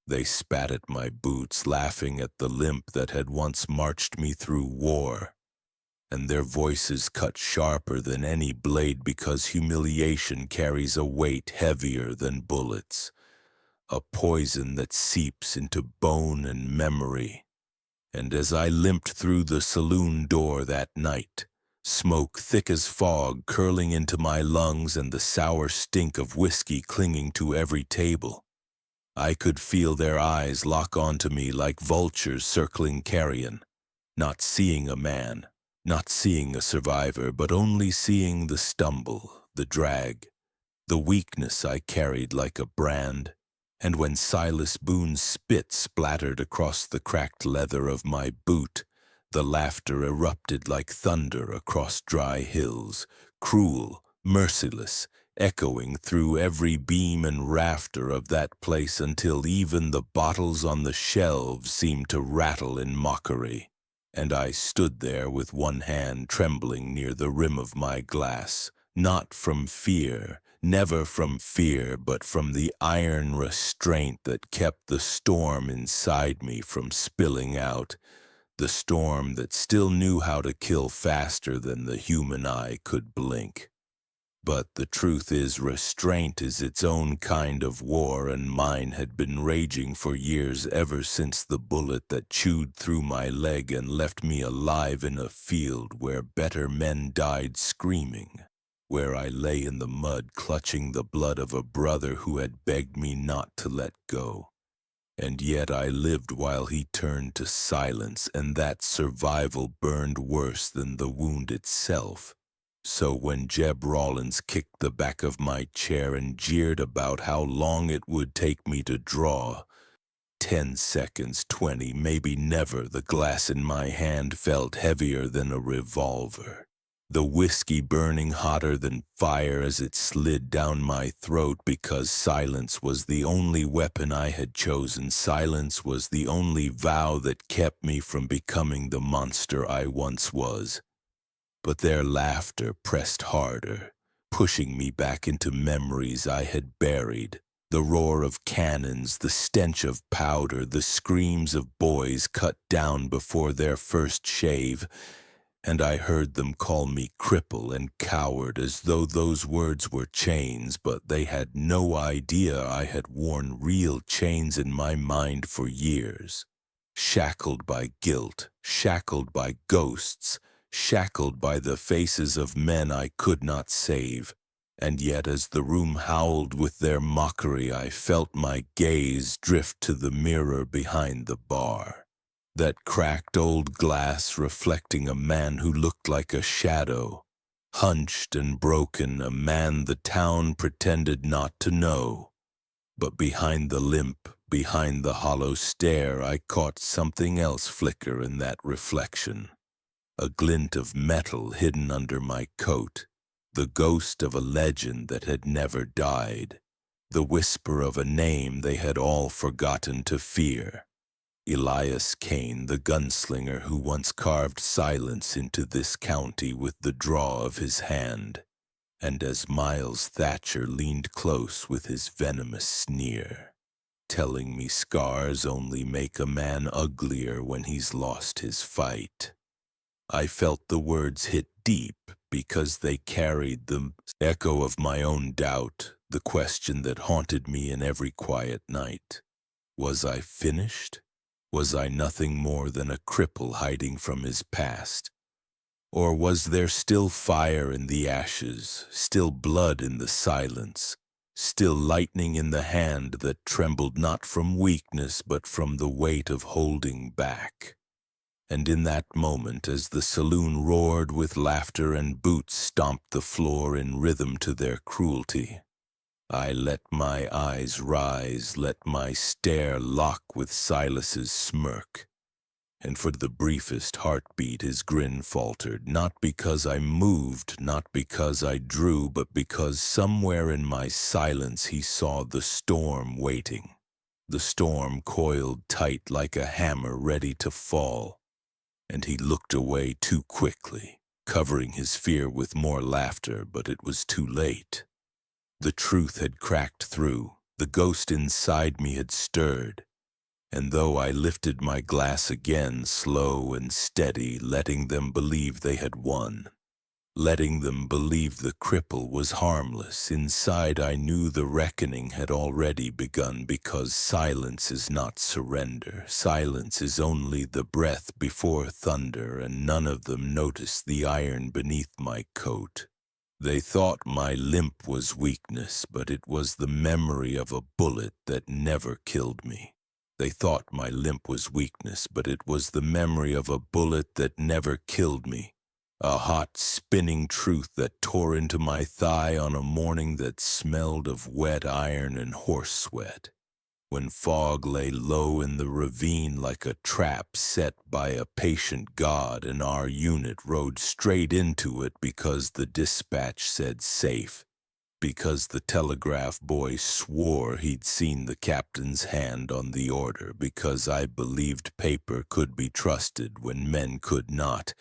They spat at my boots, laughing at the limp that had once marched me through war, and their voices cut sharper than any blade because humiliation carries a weight heavier than bullets, a poison that seeps into bone and memory. And as I limped through the saloon door that night, smoke thick as fog curling into my lungs and the sour stink of whiskey clinging to every table, I could feel their eyes lock onto me like vultures circling carrion, not seeing a man, not seeing a survivor, but only seeing the stumble, the drag, the weakness I carried like a brand. And when Silas Boone's spit splattered across the cracked leather of my boot, the laughter erupted like thunder across dry hills, cruel, merciless, echoing through every beam and rafter of that place until even the bottles on the shelves seemed to rattle in mockery. And I stood there with one hand trembling near the rim of my glass, not from fear, never from fear, but from the iron restraint that kept the storm inside me from spilling out, the storm that still knew how to kill faster than the human eye could blink. But the truth is, restraint is its own kind of war, and mine had been raging for years, ever since the bullet that chewed through my leg and left me alive in a field where better men died screaming, where I lay in the mud clutching the blood of a brother who had begged me not to let go. And yet I lived while he turned to silence, and that survival burned worse than the wound itself. So when Jeb Rawlins kicked the back of my chair and jeered about how long it would take me to draw, 10 seconds, 20, maybe never, the glass in my hand felt heavier than a revolver. The whiskey burning hotter than fire as it slid down my throat, because silence was the only weapon I had chosen. Silence was the only vow that kept me from becoming the monster I once was. But their laughter pressed harder, pushing me back into memories I had buried. The roar of cannons, the stench of powder, the screams of boys cut down before their first shave, and I heard them call me cripple and coward as though those words were chains, but they had no idea I had worn real chains in my mind for years. Shackled by guilt, shackled by ghosts, shackled by the faces of men I could not save. And yet as the room howled with their mockery, I felt my gaze drift to the mirror behind the bar. That cracked old glass reflecting a man who looked like a shadow, hunched and broken, a man the town pretended not to know. But behind the limp, behind the hollow stare, I caught something else flicker in that reflection. A glint of metal hidden under my coat, the ghost of a legend that had never died, the whisper of a name they had all forgotten to fear. Elias Kane, the gunslinger who once carved silence into this county with the draw of his hand. And as Miles Thatcher leaned close with his venomous sneer, telling me scars only make a man uglier when he's lost his fight, I felt the words hit deep because they carried the echo of my own doubt, the question that haunted me in every quiet night. Was I finished? Was I nothing more than a cripple hiding from his past? Or was there still fire in the ashes, still blood in the silence, still lightning in the hand that trembled not from weakness but from the weight of holding back? And in that moment, as the saloon roared with laughter and boots stomped the floor in rhythm to their cruelty, I let my eyes rise, let my stare lock with Silas's smirk. And for the briefest heartbeat his grin faltered, not because I moved, not because I drew, but because somewhere in my silence he saw the storm waiting. The storm coiled tight like a hammer ready to fall. And he looked away too quickly, covering his fear with more laughter, but it was too late. The truth had cracked through. The ghost inside me had stirred. And though I lifted my glass again, slow and steady, letting them believe they had won, letting them believe the cripple was harmless, inside I knew the reckoning had already begun, because silence is not surrender. Silence is only the breath before thunder, and none of them noticed the iron beneath my coat. They thought my limp was weakness, but it was the memory of a bullet that never killed me. They thought my limp was weakness, but it was the memory of a bullet that never killed me. A hot, spinning truth that tore into my thigh on a morning that smelled of wet iron and horse sweat. When fog lay low in the ravine like a trap set by a patient god, and our unit rode straight into it because the dispatch said safe, because the telegraph boy swore he'd seen the captain's hand on the order, because I believed paper could be trusted when men could not.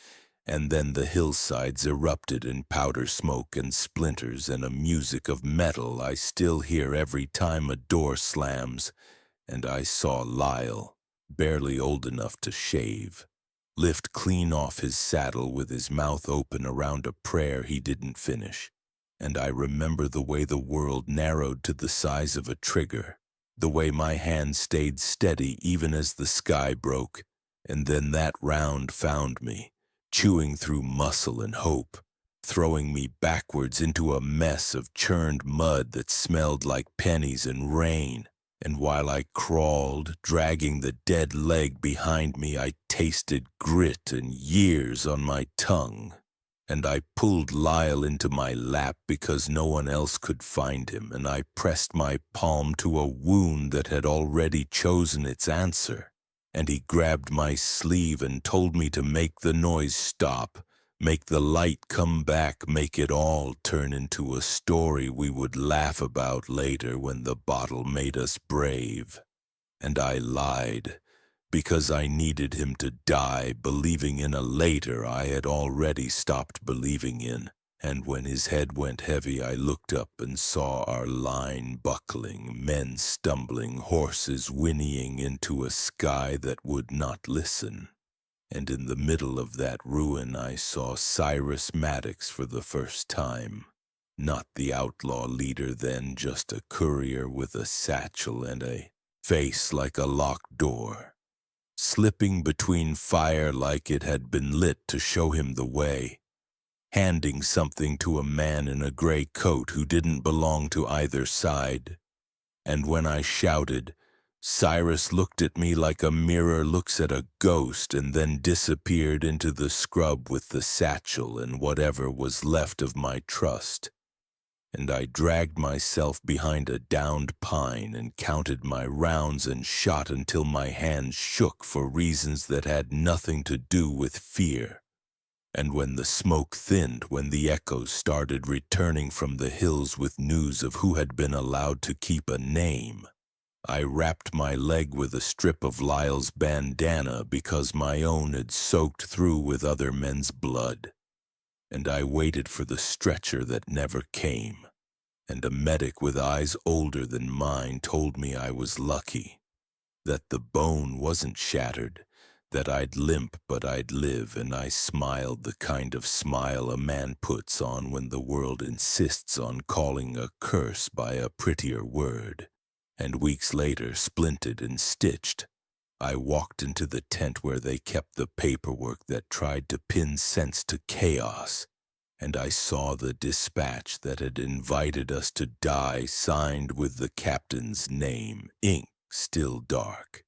And then the hillsides erupted in powder smoke and splinters and a music of metal I still hear every time a door slams, and I saw Lyle, barely old enough to shave, lift clean off his saddle with his mouth open around a prayer he didn't finish. And I remember the way the world narrowed to the size of a trigger, the way my hand stayed steady even as the sky broke, and then that round found me, chewing through muscle and hope, throwing me backwards into a mess of churned mud that smelled like pennies and rain. And while I crawled, dragging the dead leg behind me, I tasted grit and years on my tongue. And I pulled Lyle into my lap because no one else could find him, and I pressed my palm to a wound that had already chosen its answer. And he grabbed my sleeve and told me to make the noise stop, make the light come back, make it all turn into a story we would laugh about later when the bottle made us brave. And I lied, because I needed him to die, believing in a later I had already stopped believing in. And when his head went heavy, I looked up and saw our line buckling, men stumbling, horses whinnying into a sky that would not listen. And in the middle of that ruin I saw Cyrus Maddox for the first time. Not the outlaw leader then, just a courier with a satchel and a face like a locked door, slipping between fire like it had been lit to show him the way, handing something to a man in a gray coat who didn't belong to either side. And when I shouted, Cyrus looked at me like a mirror looks at a ghost, and then disappeared into the scrub with the satchel and whatever was left of my trust. And I dragged myself behind a downed pine and counted my rounds and shot until my hands shook for reasons that had nothing to do with fear. And when the smoke thinned, when the echoes started returning from the hills with news of who had been allowed to keep a name, I wrapped my leg with a strip of Lyle's bandana because my own had soaked through with other men's blood. And I waited for the stretcher that never came. And a medic with eyes older than mine told me I was lucky, that the bone wasn't shattered, that I'd limp but I'd live, and I smiled the kind of smile a man puts on when the world insists on calling a curse by a prettier word. And weeks later, splinted and stitched, I walked into the tent where they kept the paperwork that tried to pin sense to chaos, and I saw the dispatch that had invited us to die signed with the captain's name, ink still dark.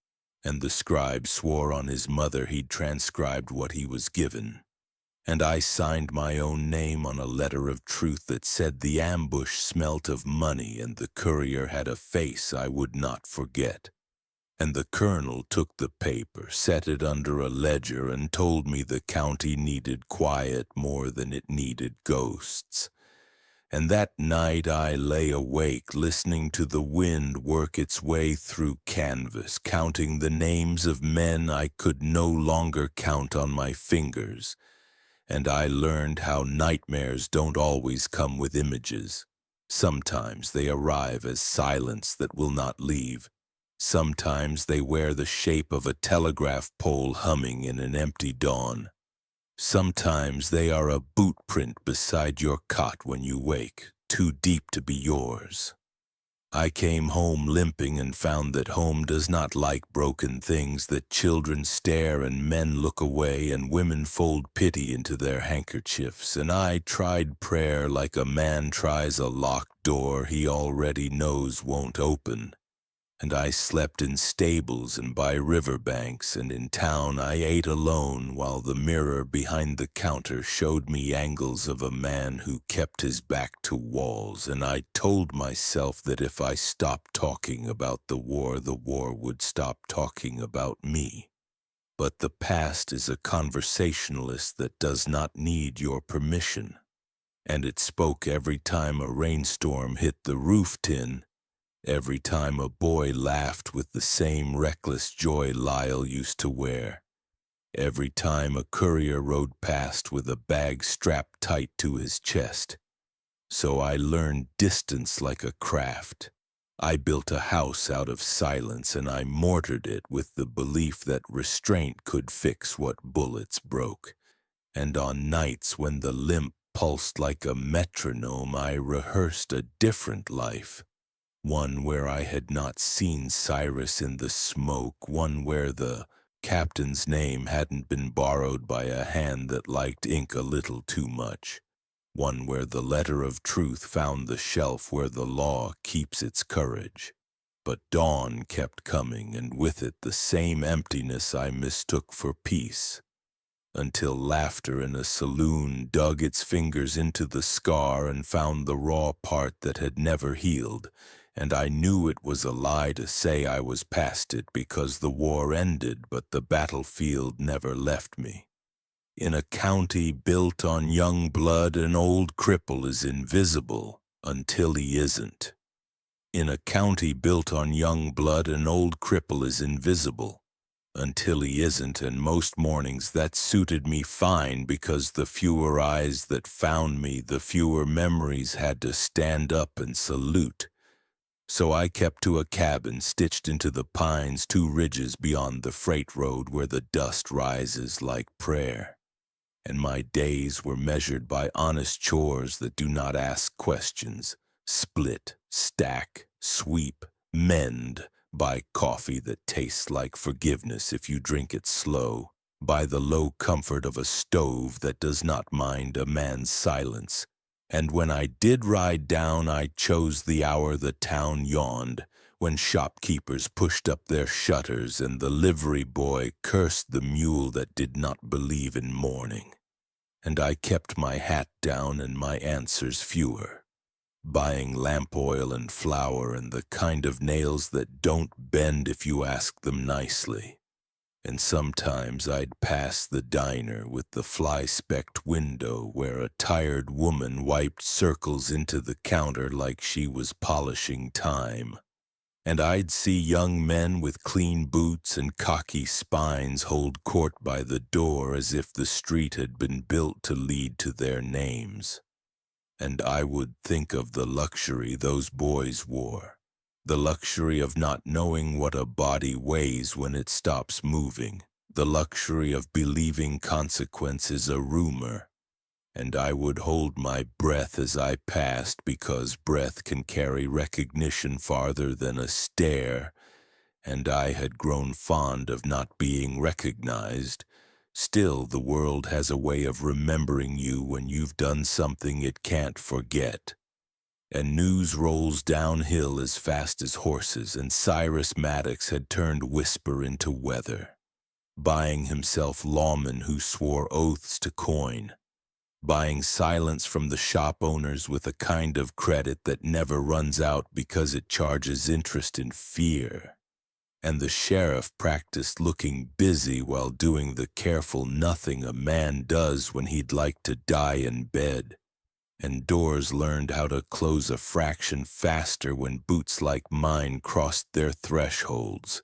And the scribe swore on his mother he'd transcribed what he was given. And I signed my own name on a letter of truth that said the ambush smelt of money and the courier had a face I would not forget. And the colonel took the paper, set it under a ledger, and told me the county needed quiet more than it needed ghosts. And that night I lay awake, listening to the wind work its way through canvas, counting the names of men I could no longer count on my fingers. And I learned how nightmares don't always come with images. Sometimes they arrive as silence that will not leave, Sometimes they wear the shape of a telegraph pole humming in an empty dawn. Sometimes they are a boot print beside your cot when you wake, too deep to be yours. I came home limping and found that home does not like broken things, that children stare and men look away and women fold pity into their handkerchiefs, and I tried prayer like a man tries a locked door he already knows won't open. And I slept in stables and by riverbanks, and in town I ate alone while the mirror behind the counter showed me angles of a man who kept his back to walls, and I told myself that if I stopped talking about the war would stop talking about me. But the past is a conversationalist that does not need your permission, and it spoke every time a rainstorm hit the roof tin. Every time a boy laughed with the same reckless joy Lyle used to wear. Every time a courier rode past with a bag strapped tight to his chest. So I learned distance like a craft. I built a house out of silence, and I mortared it with the belief that restraint could fix what bullets broke. And on nights when the limp pulsed like a metronome, I rehearsed a different life. One where I had not seen Cyrus in the smoke, one where the captain's name hadn't been borrowed by a hand that liked ink a little too much, one where the letter of truth found the shelf where the law keeps its courage. But dawn kept coming, and with it the same emptiness I mistook for peace, until laughter in a saloon dug its fingers into the scar and found the raw part that had never healed. And I knew it was a lie to say I was past it, because the war ended, but the battlefield never left me. In a county built on young blood, an old cripple is invisible until he isn't. In a county built on young blood, an old cripple is invisible until he isn't, and most mornings that suited me fine, because the fewer eyes that found me, the fewer memories had to stand up and salute. So I kept to a cabin stitched into the pines 2 ridges beyond the freight road where the dust rises like prayer. And my days were measured by honest chores that do not ask questions. Split, stack, sweep, mend, by coffee that tastes like forgiveness if you drink it slow, by the low comfort of a stove that does not mind a man's silence. And when I did ride down, I chose the hour the town yawned, when shopkeepers pushed up their shutters and the livery boy cursed the mule that did not believe in mourning. And I kept my hat down and my answers fewer, buying lamp oil and flour and the kind of nails that don't bend if you ask them nicely. And sometimes I'd pass the diner with the fly-specked window where a tired woman wiped circles into the counter like she was polishing time. And I'd see young men with clean boots and cocky spines hold court by the door as if the street had been built to lead to their names. And I would think of the luxury those boys wore. The luxury of not knowing what a body weighs when it stops moving. The luxury of believing consequence is a rumor. And I would hold my breath as I passed, because breath can carry recognition farther than a stare. And I had grown fond of not being recognized. Still, the world has a way of remembering you when you've done something it can't forget. And news rolls downhill as fast as horses, and Cyrus Maddox had turned whisper into weather, buying himself lawmen who swore oaths to coin, buying silence from the shop owners with a kind of credit that never runs out because it charges interest in fear. And the sheriff practiced looking busy while doing the careful nothing a man does when he'd like to die in bed. And doors learned how to close a fraction faster when boots like mine crossed their thresholds.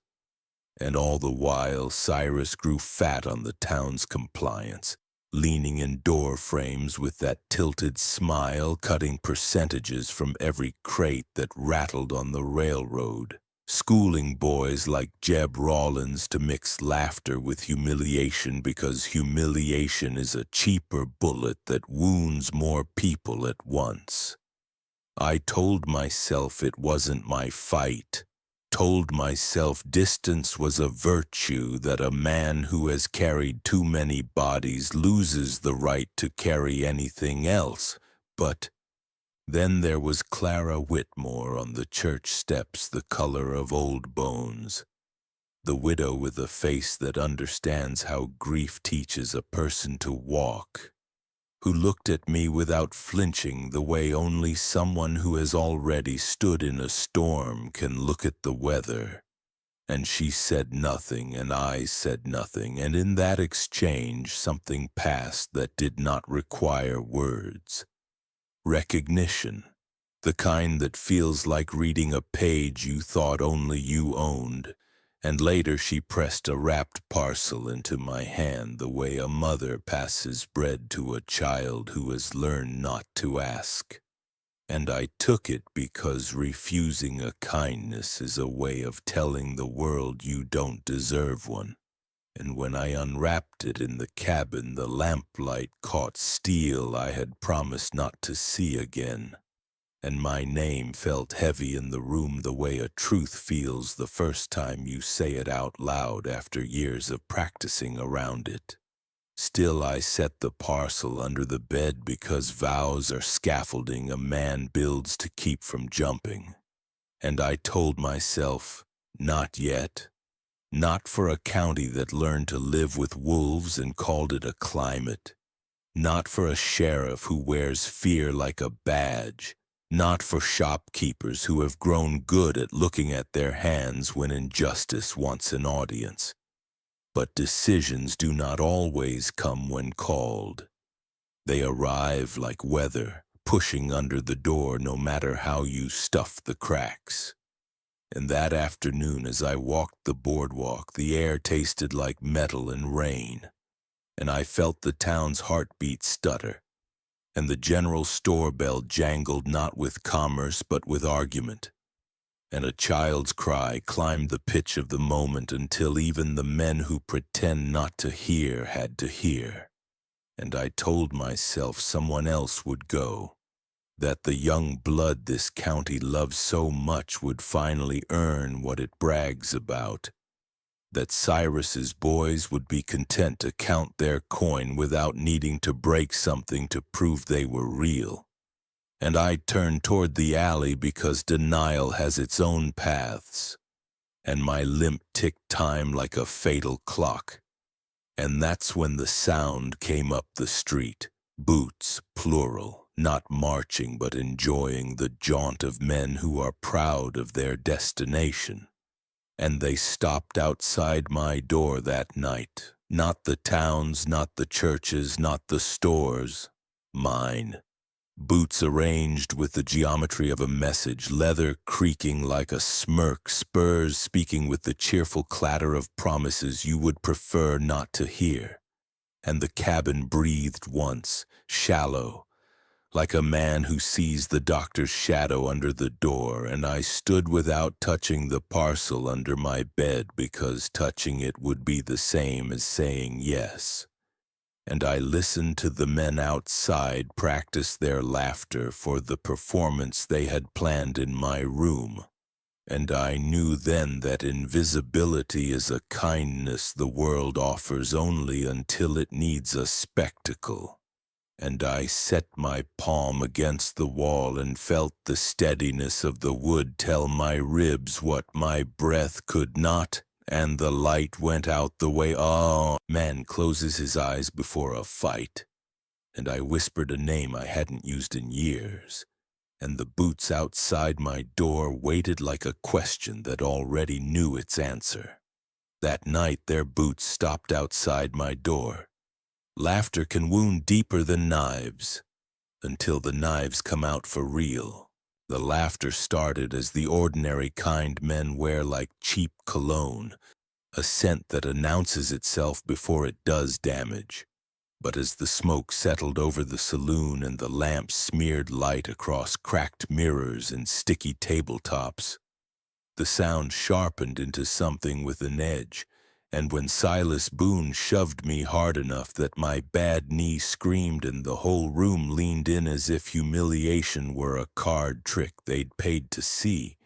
And all the while Cyrus grew fat on the town's compliance, leaning in door frames with that tilted smile, cutting percentages from every crate that rattled on the railroad. schooling boys like Jeb Rawlins to mix laughter with humiliation because humiliation is a cheaper bullet that wounds more people at once. I told myself it wasn't my fight, told myself distance was a virtue, that a man who has carried too many bodies loses the right to carry anything else, but then there was Clara Whitmore on the church steps, the color of old bones, the widow with a face that understands how grief teaches a person to walk, who looked at me without flinching the way only someone who has already stood in a storm can look at the weather. And she said nothing, and I said nothing, and in that exchange something passed that did not require words. Recognition, the kind that feels like reading a page you thought only you owned, and later she pressed a wrapped parcel into my hand the way a mother passes bread to a child who has learned not to ask. And I took it because refusing a kindness is a way of telling the world you don't deserve one. And when I unwrapped it in the cabin, the lamplight caught steel I had promised not to see again, and my name felt heavy in the room the way a truth feels the first time you say it out loud after years of practicing around it. Still, I set the parcel under the bed because vows are scaffolding a man builds to keep from jumping. And I told myself, not yet. Not for a county that learned to live with wolves and called it a climate. Not for a sheriff who wears fear like a badge. Not for shopkeepers who have grown good at looking at their hands when injustice wants an audience. But decisions do not always come when called. They arrive like weather, pushing under the door no matter how you stuff the cracks. And that afternoon as I walked the boardwalk, the air tasted like metal and rain, and I felt the town's heartbeat stutter, and the general store bell jangled not with commerce but with argument, and a child's cry climbed the pitch of the moment until even the men who pretend not to hear had to hear. And I told myself someone else would go, that the young blood this county loves so much would finally earn what it brags about, that Cyrus's boys would be content to count their coin without needing to break something to prove they were real. And I turned toward the alley because denial has its own paths, and my limp ticked time like a fatal clock. And that's when the sound came up the street, boots, plural. Not marching but enjoying the jaunt of men who are proud of their destination. And they stopped outside my door that night. Not the towns, not the churches, not the stores. Mine. Boots arranged with the geometry of a message, leather creaking like a smirk, spurs speaking with the cheerful clatter of promises you would prefer not to hear. And the cabin breathed once, shallow, like a man who sees the doctor's shadow under the door, and I stood without touching the parcel under my bed because touching it would be the same as saying yes. And I listened to the men outside practice their laughter for the performance they had planned in my room. And I knew then that invisibility is a kindness the world offers only until it needs a spectacle. And I set my palm against the wall and felt the steadiness of the wood tell my ribs what my breath could not, and the light went out the way man closes his eyes before a fight. And I whispered a name I hadn't used in years, and the boots outside my door waited like a question that already knew its answer. That night their boots stopped outside my door. Laughter can wound deeper than knives, until the knives come out for real. The laughter started as the ordinary kind men wear like cheap cologne, a scent that announces itself before it does damage. But as the smoke settled over the saloon and the lamps smeared light across cracked mirrors and sticky tabletops, The sound sharpened into something with an edge, and when Silas Boone shoved me hard enough that my bad knee screamed and the whole room leaned in as if humiliation were a card trick they'd paid to see,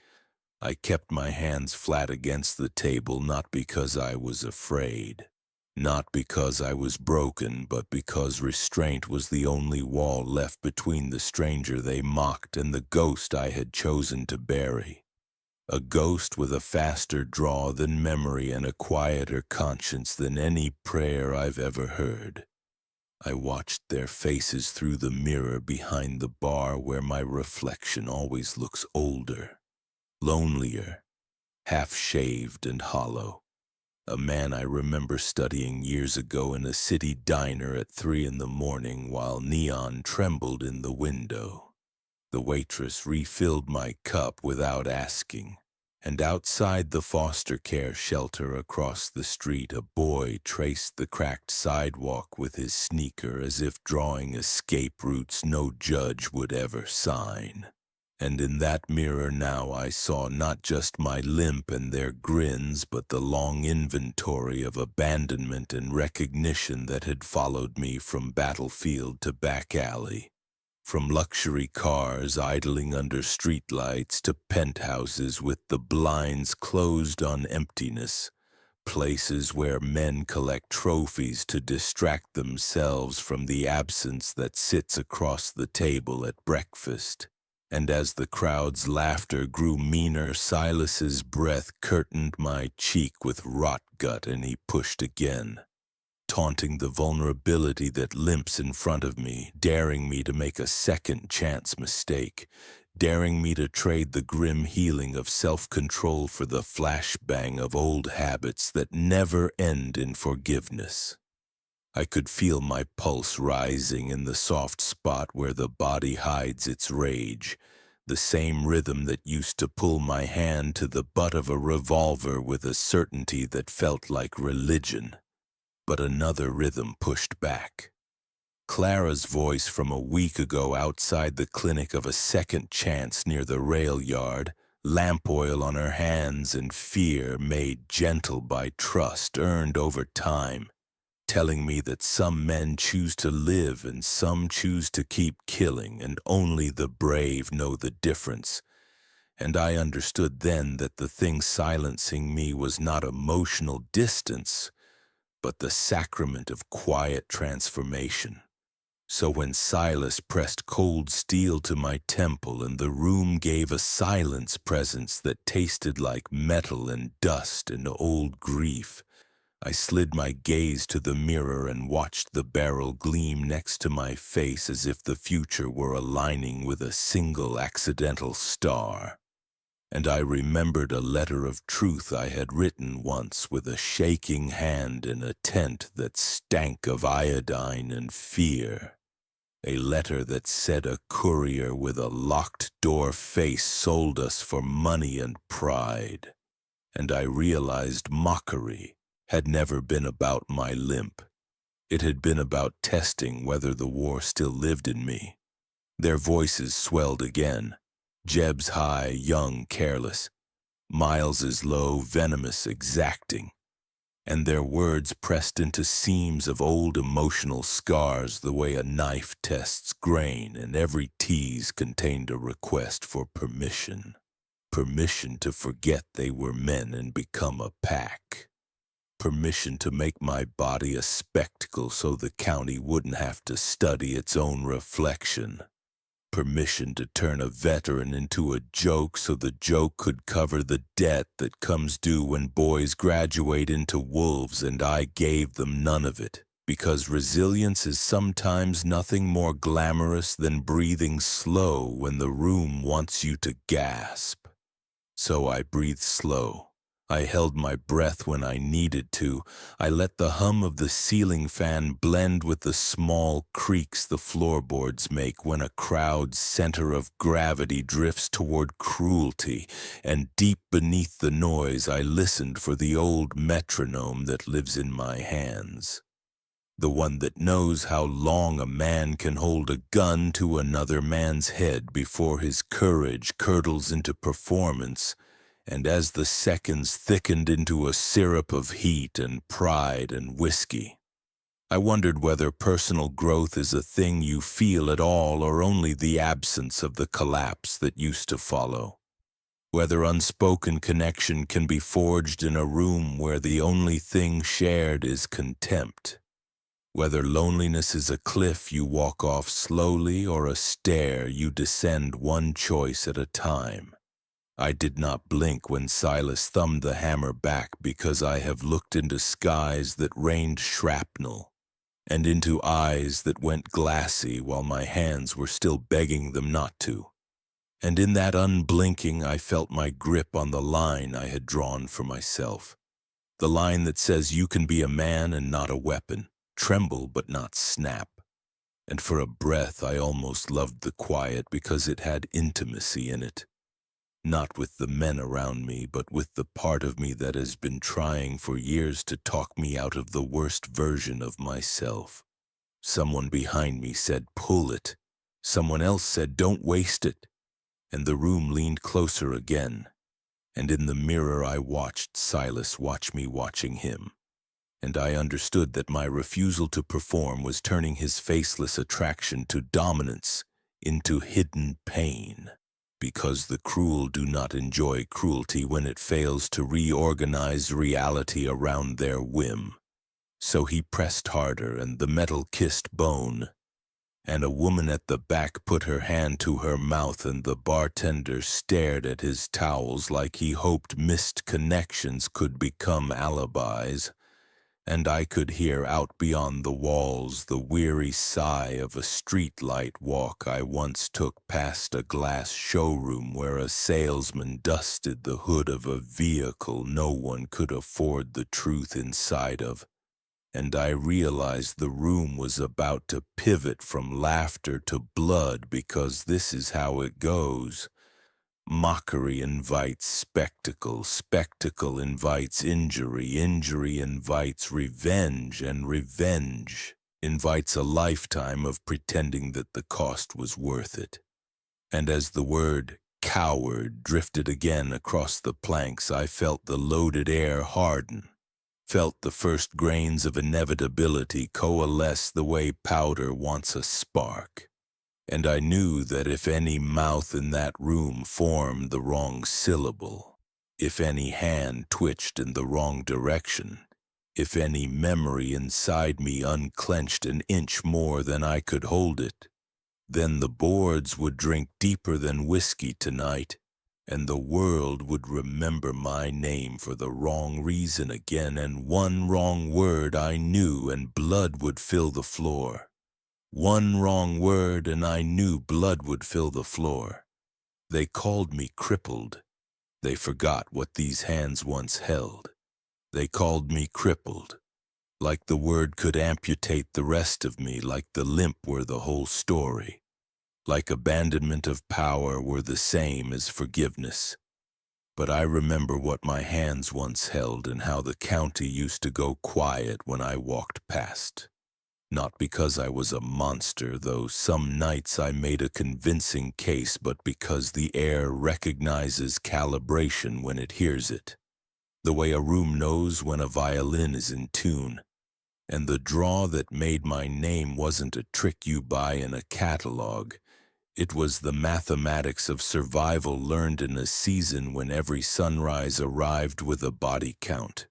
I kept my hands flat against the table, not because I was afraid. Not because I was broken, but because restraint was the only wall left between the stranger they mocked and the ghost I had chosen to bury. A ghost with a faster draw than memory and a quieter conscience than any prayer I've ever heard. I watched their faces through the mirror behind the bar where my reflection always looks older, lonelier, half-shaved and hollow. A man I remember studying years ago in a city diner at 3 in the morning while neon trembled in the window. The waitress refilled my cup without asking, and outside the foster care shelter across the street a boy traced the cracked sidewalk with his sneaker as if drawing escape routes no judge would ever sign. And in that mirror now I saw not just my limp and their grins, but the long inventory of abandonment and recognition that had followed me from battlefield to back alley. From luxury cars idling under streetlights to penthouses with the blinds closed on emptiness, places where men collect trophies to distract themselves from the absence that sits across the table at breakfast. And as the crowd's laughter grew meaner, Silas's breath curtained my cheek with rot gut, and he pushed again, taunting the vulnerability that limps in front of me, daring me to make a second chance mistake, daring me to trade the grim healing of self-control for the flashbang of old habits that never end in forgiveness. I could feel my pulse rising in the soft spot where the body hides its rage, the same rhythm that used to pull my hand to the butt of a revolver with a certainty that felt like religion. But another rhythm pushed back. Clara's voice from a week ago outside the clinic of a second chance near the rail yard, lamp oil on her hands and fear made gentle by trust earned over time, telling me that some men choose to live and some choose to keep killing, and only the brave know the difference. And I understood then that the thing silencing me was not emotional distance, but the sacrament of quiet transformation. So when Silas pressed cold steel to my temple and the room gave a silence presence that tasted like metal and dust and old grief, I slid my gaze to the mirror and watched the barrel gleam next to my face as if the future were aligning with a single accidental star. And I remembered a letter of truth I had written once with a shaking hand in a tent that stank of iodine and fear. A letter that said a courier with a locked-door face sold us for money and pride. And I realized mockery had never been about my limp. It had been about testing whether the war still lived in me. Their voices swelled again, Jeb's high, young, careless, Miles's low, venomous, exacting, and their words pressed into seams of old emotional scars the way a knife tests grain, and every tease contained a request for permission. Permission to forget they were men and become a pack. Permission to make my body a spectacle so the county wouldn't have to study its own reflection. Permission to turn a veteran into a joke so the joke could cover the debt that comes due when boys graduate into wolves, and I gave them none of it, because resilience is sometimes nothing more glamorous than breathing slow when the room wants you to gasp. So I breathed slow. I held my breath when I needed to. I let the hum of the ceiling fan blend with the small creaks the floorboards make when a crowd's center of gravity drifts toward cruelty, and deep beneath the noise I listened for the old metronome that lives in my hands. The one that knows how long a man can hold a gun to another man's head before his courage curdles into performance, and as the seconds thickened into a syrup of heat and pride and whiskey, I wondered whether personal growth is a thing you feel at all or only the absence of the collapse that used to follow. Whether unspoken connection can be forged in a room where the only thing shared is contempt. Whether loneliness is a cliff you walk off slowly or a stair you descend one choice at a time. I did not blink when Silas thumbed the hammer back because I have looked into skies that rained shrapnel and into eyes that went glassy while my hands were still begging them not to. And in that unblinking I felt my grip on the line I had drawn for myself. The line that says you can be a man and not a weapon, tremble but not snap. And for a breath I almost loved the quiet because it had intimacy in it. Not with the men around me, but with the part of me that has been trying for years to talk me out of the worst version of myself. Someone behind me said, "Pull it." Someone else said, "Don't waste it." And the room leaned closer again. And in the mirror I watched Silas watch me watching him. And I understood that my refusal to perform was turning his faceless attraction to dominance into hidden pain. Because the cruel do not enjoy cruelty when it fails to reorganize reality around their whim. So he pressed harder, and the metal kissed bone. And a woman at the back put her hand to her mouth, and the bartender stared at his towels like he hoped missed connections could become alibis. And I could hear out beyond the walls the weary sigh of a streetlight walk I once took past a glass showroom where a salesman dusted the hood of a vehicle no one could afford the truth inside of. And I realized the room was about to pivot from laughter to blood because this is how it goes. Mockery invites spectacle, spectacle invites injury, injury invites revenge, and revenge invites a lifetime of pretending that the cost was worth it. And as the word coward drifted again across the planks, I felt the loaded air harden, felt the first grains of inevitability coalesce the way powder wants a spark. And I knew that if any mouth in that room formed the wrong syllable, if any hand twitched in the wrong direction, if any memory inside me unclenched an inch more than I could hold it, then the boards would drink deeper than whiskey tonight, and the world would remember my name for the wrong reason again, and one wrong word I knew and blood would fill the floor. One wrong word and I knew blood would fill the floor. They called me crippled. They forgot what these hands once held. They called me crippled, like the word could amputate the rest of me, like the limp were the whole story, like abandonment of power were the same as forgiveness. But I remember what my hands once held and how the county used to go quiet when I walked past. Not because I was a monster, though some nights I made a convincing case, but because the air recognizes calibration when it hears it. The way a room knows when a violin is in tune. And the draw that made my name wasn't a trick you buy in a catalog. It was the mathematics of survival learned in a season when every sunrise arrived with a body count.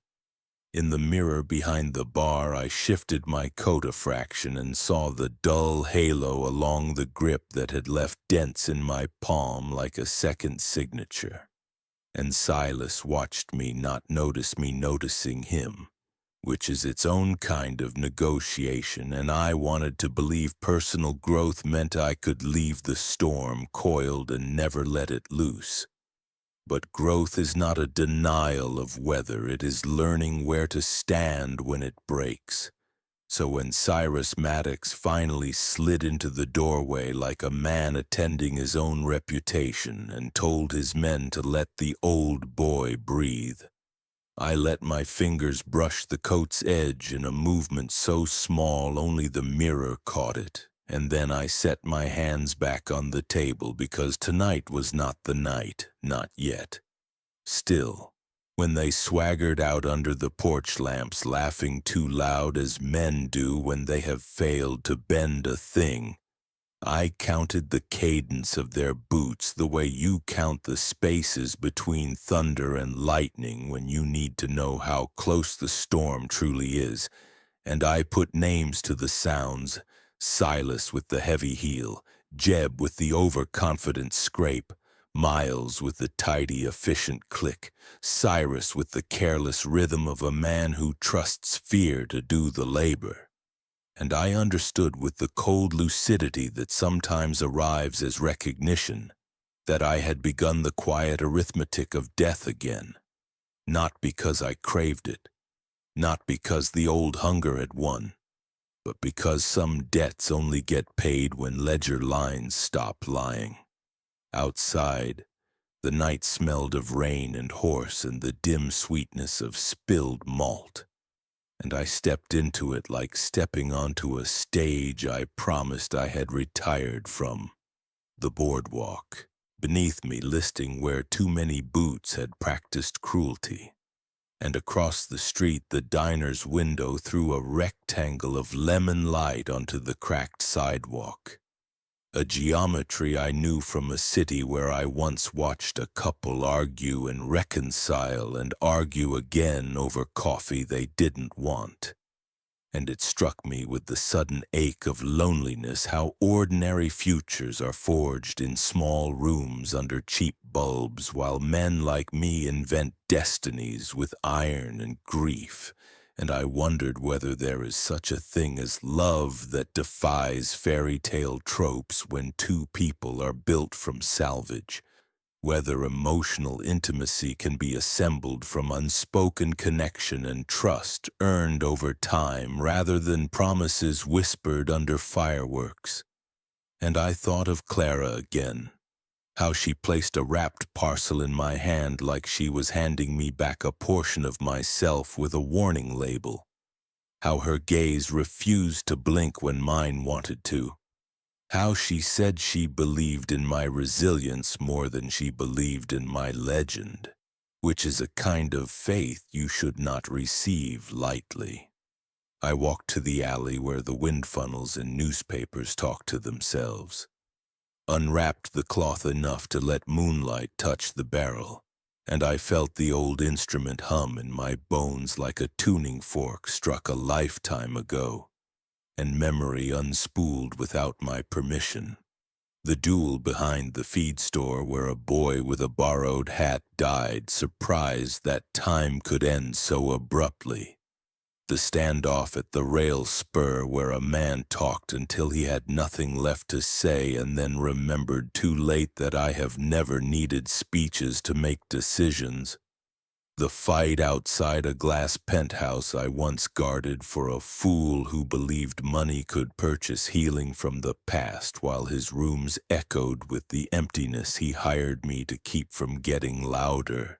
In the mirror behind the bar, I shifted my coat a fraction and saw the dull halo along the grip that had left dents in my palm like a second signature. And Silas watched me not notice me noticing him, which is its own kind of negotiation, and I wanted to believe personal growth meant I could leave the storm coiled and never let it loose. But growth is not a denial of weather, it is learning where to stand when it breaks. So when Cyrus Maddox finally slid into the doorway like a man attending his own reputation and told his men to let the old boy breathe, I let my fingers brush the coat's edge in a movement so small only the mirror caught it. And then I set my hands back on the table because tonight was not the night, not yet. Still, when they swaggered out under the porch lamps laughing too loud as men do when they have failed to bend a thing, I counted the cadence of their boots the way you count the spaces between thunder and lightning when you need to know how close the storm truly is, and I put names to the sounds: Silas with the heavy heel, Jeb with the overconfident scrape, Miles with the tidy, efficient click, Cyrus with the careless rhythm of a man who trusts fear to do the labor. And I understood with the cold lucidity that sometimes arrives as recognition that I had begun the quiet arithmetic of death again, not because I craved it, not because the old hunger had won, but because some debts only get paid when ledger lines stop lying. Outside, the night smelled of rain and horse and the dim sweetness of spilled malt, and I stepped into it like stepping onto a stage I promised I had retired from. The boardwalk, beneath me listing where too many boots had practiced cruelty, and across the street the diner's window threw a rectangle of lemon light onto the cracked sidewalk. A geometry I knew from a city where I once watched a couple argue and reconcile and argue again over coffee they didn't want. And it struck me with the sudden ache of loneliness how ordinary futures are forged in small rooms under cheap bulbs while men like me invent destinies with iron and grief. And I wondered whether there is such a thing as love that defies fairy tale tropes when two people are built from salvage, whether emotional intimacy can be assembled from unspoken connection and trust earned over time rather than promises whispered under fireworks. And I thought of Clara again, how she placed a wrapped parcel in my hand like she was handing me back a portion of myself with a warning label, how her gaze refused to blink when mine wanted to, how she said she believed in my resilience more than she believed in my legend, which is a kind of faith you should not receive lightly. I walked to the alley where the wind funnels and newspapers talked to themselves, unwrapped the cloth enough to let moonlight touch the barrel, and I felt the old instrument hum in my bones like a tuning fork struck a lifetime ago, and memory unspooled without my permission. The duel behind the feed store where a boy with a borrowed hat died, surprised that time could end so abruptly. The standoff at the rail spur where a man talked until he had nothing left to say and then remembered too late that I have never needed speeches to make decisions. The fight outside a glass penthouse I once guarded for a fool who believed money could purchase healing from the past while his rooms echoed with the emptiness he hired me to keep from getting louder.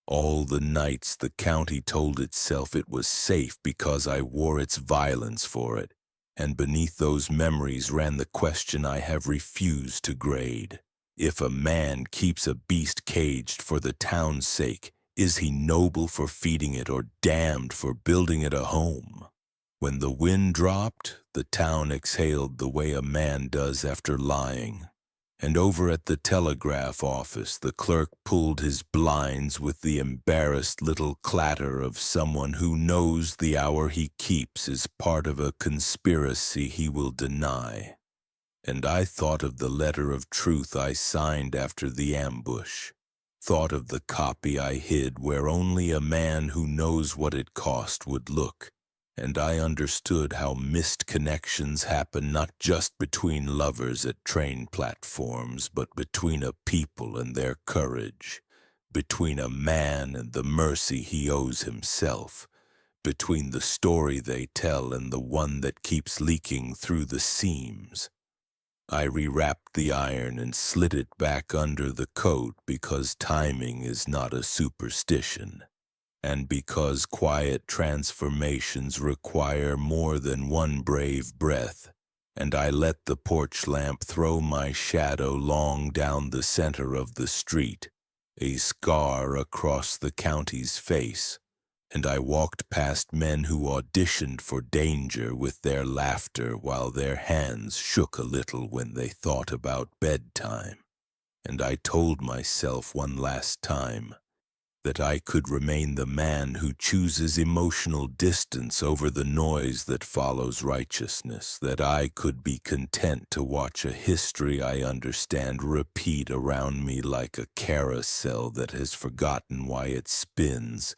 All the nights the county told itself it was safe because I wore its violence for it, and beneath those memories ran the question I have refused to grade. If a man keeps a beast caged for the town's sake, is he noble for feeding it or damned for building it a home? When the wind dropped, the town exhaled the way a man does after lying. And over at the telegraph office, the clerk pulled his blinds with the embarrassed little clatter of someone who knows the hour he keeps is part of a conspiracy he will deny. And I thought of the letter of truth I signed after the ambush, thought of the copy I hid where only a man who knows what it cost would look, and I understood how missed connections happen not just between lovers at train platforms, but between a people and their courage, between a man and the mercy he owes himself, between the story they tell and the one that keeps leaking through the seams. I rewrapped the iron and slid it back under the coat because timing is not a superstition, and because quiet transformations require more than one brave breath, and I let the porch lamp throw my shadow long down the center of the street, a scar across the county's face, and I walked past men who auditioned for danger with their laughter while their hands shook a little when they thought about bedtime. And I told myself one last time that I could remain the man who chooses emotional distance over the noise that follows righteousness, that I could be content to watch a history I understand repeat around me like a carousel that has forgotten why it spins.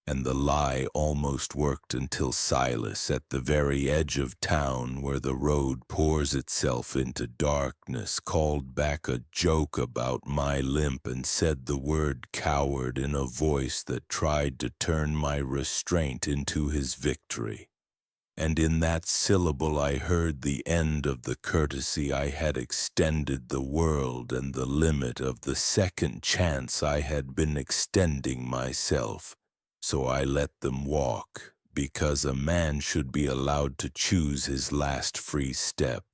And the lie almost worked until Silas, at the very edge of town where the road pours itself into darkness, called back a joke about my limp and said the word coward in a voice that tried to turn my restraint into his victory. And in that syllable I heard the end of the courtesy I had extended the world and the limit of the second chance I had been extending myself. So I let them walk, because a man should be allowed to choose his last free step.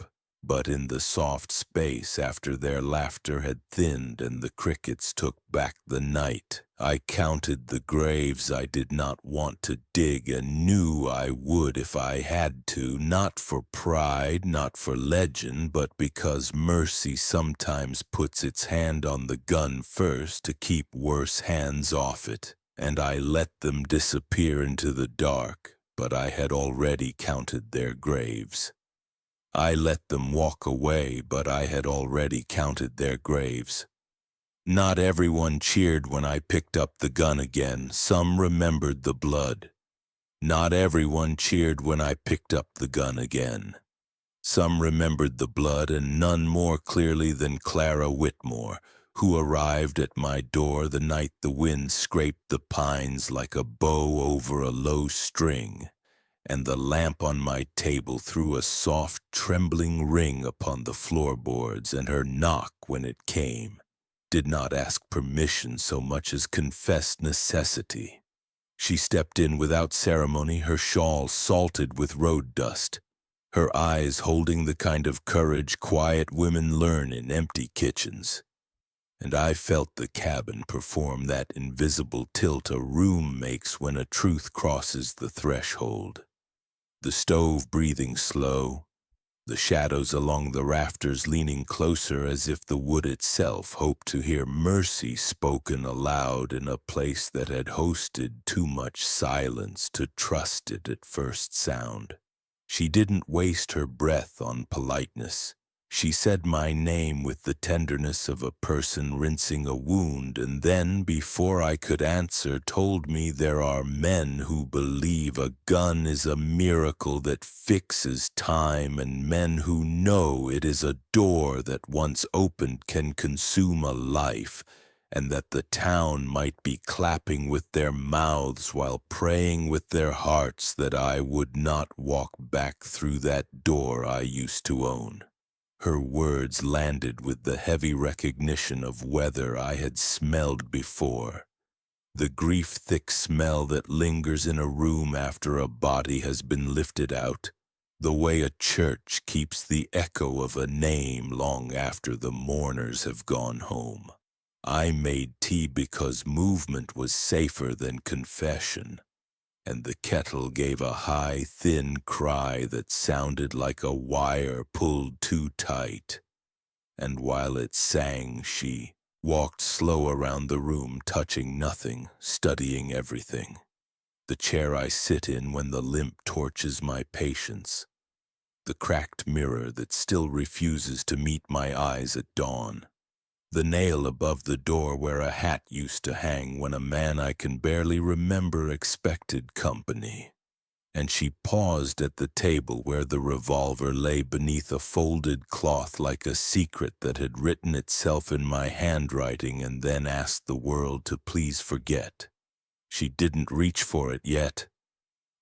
But in the soft space after their laughter had thinned and the crickets took back the night, I counted the graves I did not want to dig and knew I would if I had to, not for pride, not for legend, but because mercy sometimes puts its hand on the gun first to keep worse hands off it. And I let them disappear into the dark, but I had already counted their graves. I let them walk away, but I had already counted their graves. Not everyone cheered when I picked up the gun again. Some remembered the blood. Not everyone cheered when I picked up the gun again. Some remembered the blood, and none more clearly than Clara Whitmore, who arrived at my door the night the wind scraped the pines like a bow over a low string, and the lamp on my table threw a soft, trembling ring upon the floorboards, and her knock, when it came, did not ask permission so much as confessed necessity. She stepped in without ceremony, her shawl salted with road dust, her eyes holding the kind of courage quiet women learn in empty kitchens. And I felt the cabin perform that invisible tilt a room makes when a truth crosses the threshold. The stove breathing slow, the shadows along the rafters leaning closer as if the wood itself hoped to hear mercy spoken aloud in a place that had hosted too much silence to trust it at first sound. She didn't waste her breath on politeness. She said my name with the tenderness of a person rinsing a wound, and then, before I could answer, told me there are men who believe a gun is a miracle that fixes time, and men who know it is a door that once opened can consume a life, and that the town might be clapping with their mouths while praying with their hearts that I would not walk back through that door I used to own. Her words landed with the heavy recognition of weather I had smelled before, the grief-thick smell that lingers in a room after a body has been lifted out, the way a church keeps the echo of a name long after the mourners have gone home. I made tea because movement was safer than confession, and the kettle gave a high, thin cry that sounded like a wire pulled too tight. And while it sang, she walked slow around the room, touching nothing, studying everything. The chair I sit in when the limp torches my patience, the cracked mirror that still refuses to meet my eyes at dawn, the nail above the door where a hat used to hang when a man I can barely remember expected company. And she paused at the table where the revolver lay beneath a folded cloth like a secret that had written itself in my handwriting, and then asked the world to please forget. She didn't reach for it yet,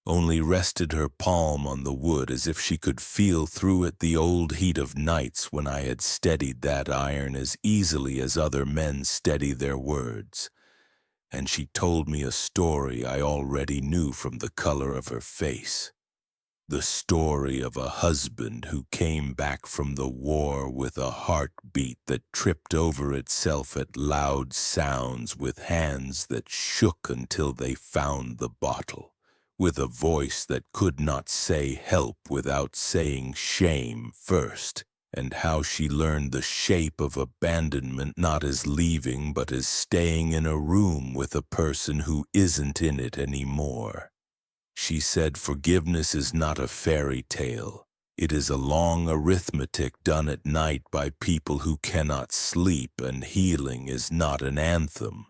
only rested her palm on the wood as if she could feel through it the old heat of nights when I had steadied that iron as easily as other men steady their words. And she told me a story I already knew from the color of her face. The story of a husband who came back from the war with a heartbeat that tripped over itself at loud sounds, with hands that shook until they found the bottle, with a voice that could not say help without saying shame first, and how she learned the shape of abandonment not as leaving but as staying in a room with a person who isn't in it anymore. She said forgiveness is not a fairy tale. It is a long arithmetic done at night by people who cannot sleep, and healing is not an anthem.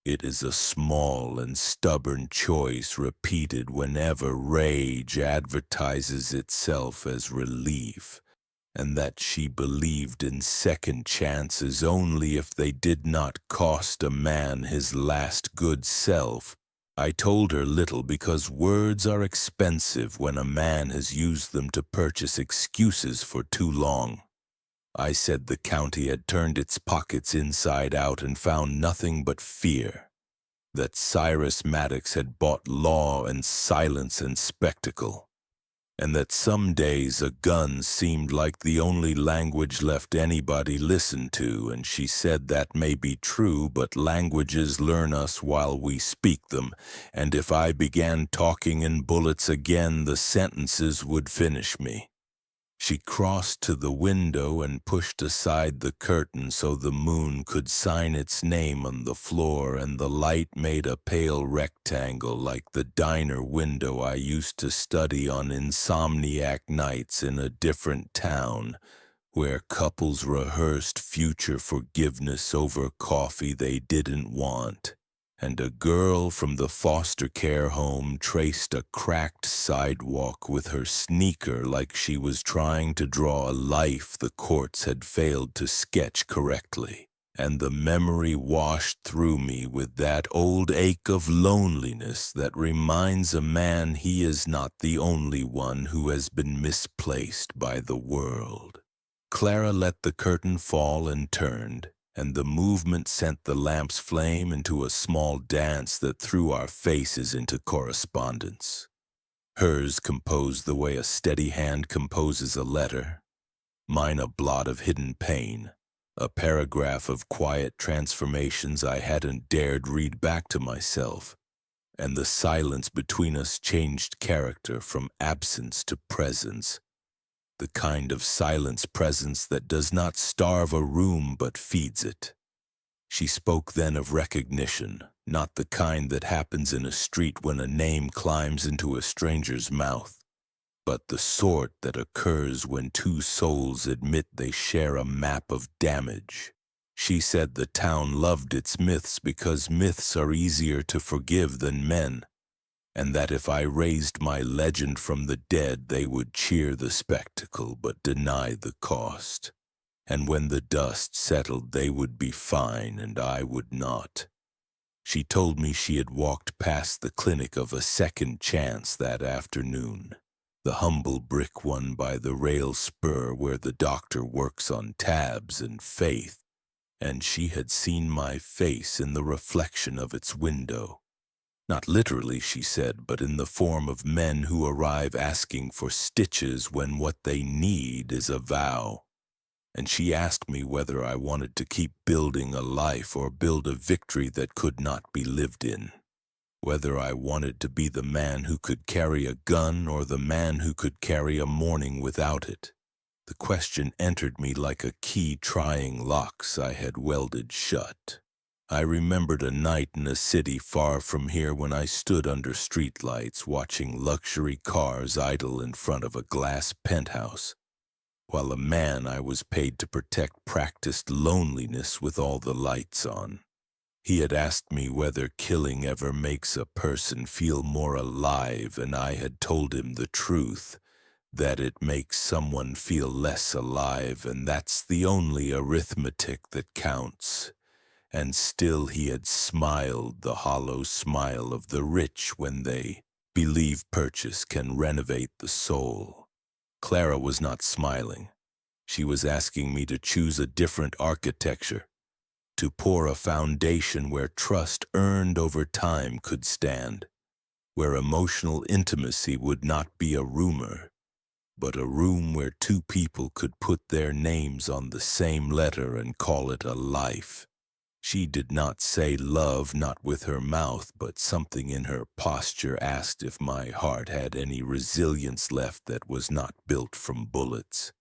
It is a small and stubborn choice repeated whenever rage advertises itself as relief, and that she believed in second chances only if they did not cost a man his last good self. I told her little because words are expensive when a man has used them to purchase excuses for too long. I said the county had turned its pockets inside out and found nothing but fear, that Cyrus Maddox had bought law and silence and spectacle, and that some days a gun seemed like the only language left anybody listened to, and she said that may be true, but languages learn us while we speak them, and if I began talking in bullets again, the sentences would finish me. She crossed to the window and pushed aside the curtain so the moon could sign its name on the floor, and the light made a pale rectangle like the diner window I used to study on insomniac nights in a different town, where couples rehearsed future forgiveness over coffee they didn't want, and a girl from the foster care home traced a cracked sidewalk with her sneaker like she was trying to draw a life the courts had failed to sketch correctly. And the memory washed through me with that old ache of loneliness that reminds a man he is not the only one who has been misplaced by the world. Clara let the curtain fall and turned, and the movement sent the lamp's flame into a small dance that threw our faces into correspondence. Hers composed the way a steady hand composes a letter, mine a blot of hidden pain, a paragraph of quiet transformations I hadn't dared read back to myself, and the silence between us changed character from absence to presence, the kind of silence presence that does not starve a room but feeds it. She spoke then of recognition, not the kind that happens in a street when a name climbs into a stranger's mouth, but the sort that occurs when two souls admit they share a map of damage. She said the town loved its myths because myths are easier to forgive than men, and that if I raised my legend from the dead, they would cheer the spectacle but deny the cost. And when the dust settled, they would be fine and I would not. She told me she had walked past the clinic of a second chance that afternoon, the humble brick one by the rail spur where the doctor works on tabs and faith, and she had seen my face in the reflection of its window. Not literally, she said, but in the form of men who arrive asking for stitches when what they need is a vow. And she asked me whether I wanted to keep building a life or build a victory that could not be lived in. Whether I wanted to be the man who could carry a gun or the man who could carry a morning without it. The question entered me like a key trying locks I had welded shut. I remembered a night in a city far from here when I stood under streetlights watching luxury cars idle in front of a glass penthouse, while a man I was paid to protect practiced loneliness with all the lights on. He had asked me whether killing ever makes a person feel more alive, and I had told him the truth, that it makes someone feel less alive, and that's the only arithmetic that counts. And still he had smiled the hollow smile of the rich when they believe purchase can renovate the soul. Clara was not smiling. She was asking me to choose a different architecture, to pour a foundation where trust earned over time could stand. where emotional intimacy would not be a rumor, but a room where two people could put their names on the same letter and call it a life. She did not say love, not with her mouth, but something in her posture asked if my heart had any resilience left that was not built from bullets.